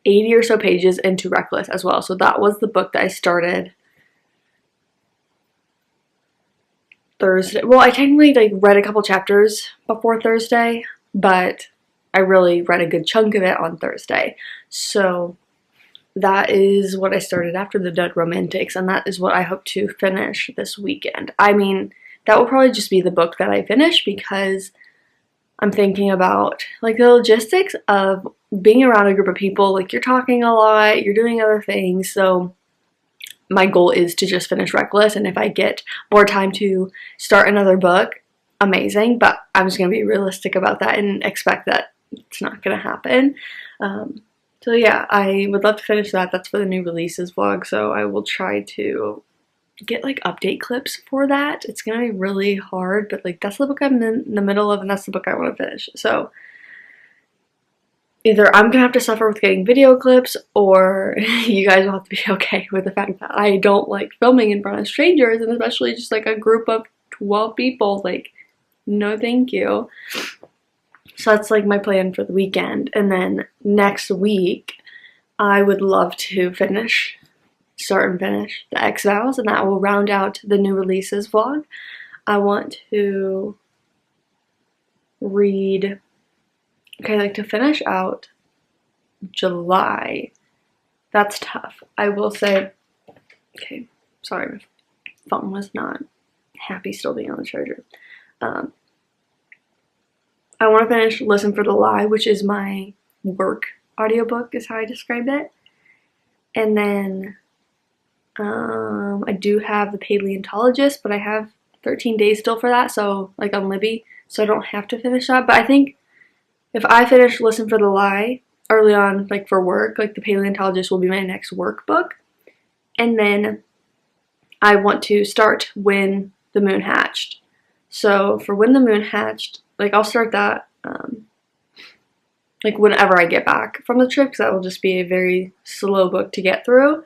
80 or so pages into Reckless as well. So that was the book that I started Thursday. Well, I technically like read a couple chapters before Thursday, but I really read a good chunk of it on Thursday. So that is what I started after the Dead Romantics, and that is what I hope to finish this weekend. I mean, that will probably just be the book that I finish, because I'm thinking about like the logistics of being around a group of people. Like, you're talking a lot, you're doing other things, so my goal is to just finish Reckless, and if I get more time to start another book, amazing, but I'm just going to be realistic about that and expect that it's not going to happen. So yeah, I would love to finish that. That's for the new releases vlog, so I will try to get like update clips for that. It's gonna be really hard, but like that's the book I'm in the middle of, and that's the book I want to finish. So either I'm gonna have to suffer with getting video clips, or you guys will have to be okay with the fact that I don't like filming in front of strangers, and especially just like a group of 12 people. Like, no thank you. So that's like my plan for the weekend. And then next week, I would love to start and finish the X-Vows, and that will round out the new releases vlog. I want to read, okay, like to finish out July. That's tough. I will say, okay, sorry, my phone was not happy still being on the charger. I want to finish Listen for the Lie, which is my work audiobook, is how I described it. And then I do have The Paleontologist, but I have 13 days still for that, so like on Libby, so I don't have to finish that. But I think if I finish Listen for the Lie early on, like for work, like The Paleontologist will be my next workbook. And then I want to start When the Moon Hatched. So for When the Moon Hatched, like I'll start that like whenever I get back from the trip, because that will just be a very slow book to get through.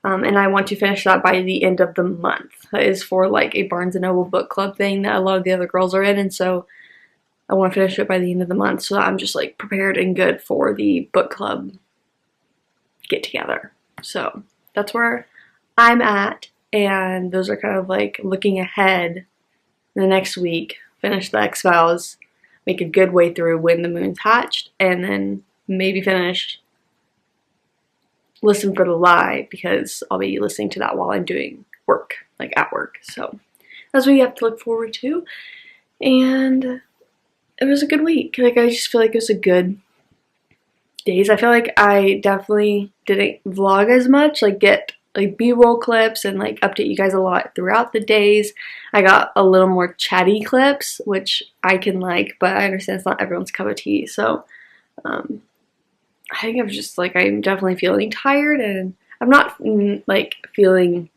And I want to finish that by the end of the month. That is for like a Barnes & Noble book club thing that a lot of the other girls are in, and so I want to finish it by the end of the month so that I'm just like prepared and good for the book club get together. So that's where I'm at, and those are kind of like looking ahead the next week. Finish the X-Vows, make a good way through When the Moon's Hatched, and then maybe finish Listen for the Lie, because I'll be listening to that while I'm doing work, like at work. So that's what you have to look forward to. And it was a good week. Like, I just feel like it was a good days. I feel like I definitely didn't vlog as much, like get like b-roll clips and like update you guys a lot throughout the days. I got a little more chatty clips, which I can like, but I understand it's not everyone's cup of tea. So I think I'm just like, I'm definitely feeling tired, and I'm not like feeling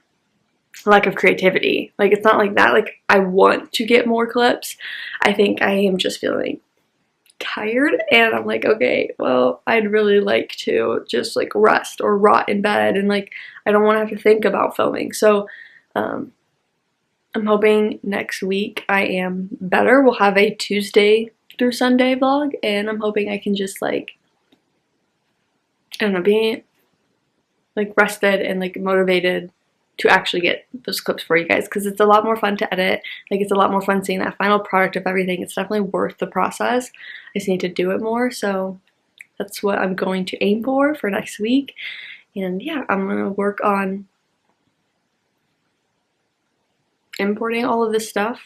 lack of creativity. Like, it's not like that. Like, I want to get more clips. I think I am just feeling tired, and I'm like, okay, well, I'd really like to just like rest or rot in bed, and like I don't want to have to think about filming. So I'm hoping next week I am better. We'll have a Tuesday through Sunday vlog, and I'm hoping I can just like, I don't know, be like rested and like motivated to actually get those clips for you guys, because it's a lot more fun to edit. Like, it's a lot more fun seeing that final product of everything. It's definitely worth the process. I just need to do it more, so that's what I'm going to aim for next week. And yeah, I'm gonna work on importing all of this stuff.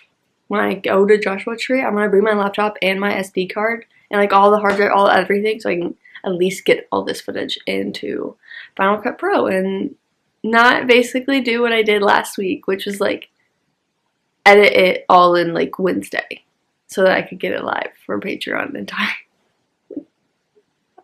When I go to Joshua Tree, I'm gonna bring my laptop and my SD card and like all the hard drive, all everything, so I can at least get all this footage into Final Cut Pro and not basically do what I did last week, which was like edit it all in like Wednesday so that I could get it live for Patreon in time.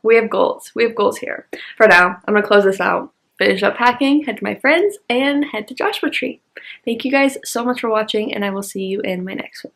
We have goals. We have goals here. For now, I'm going to close this out, finish up packing, head to my friends, and head to Joshua Tree. Thank you guys so much for watching, and I will see you in my next one.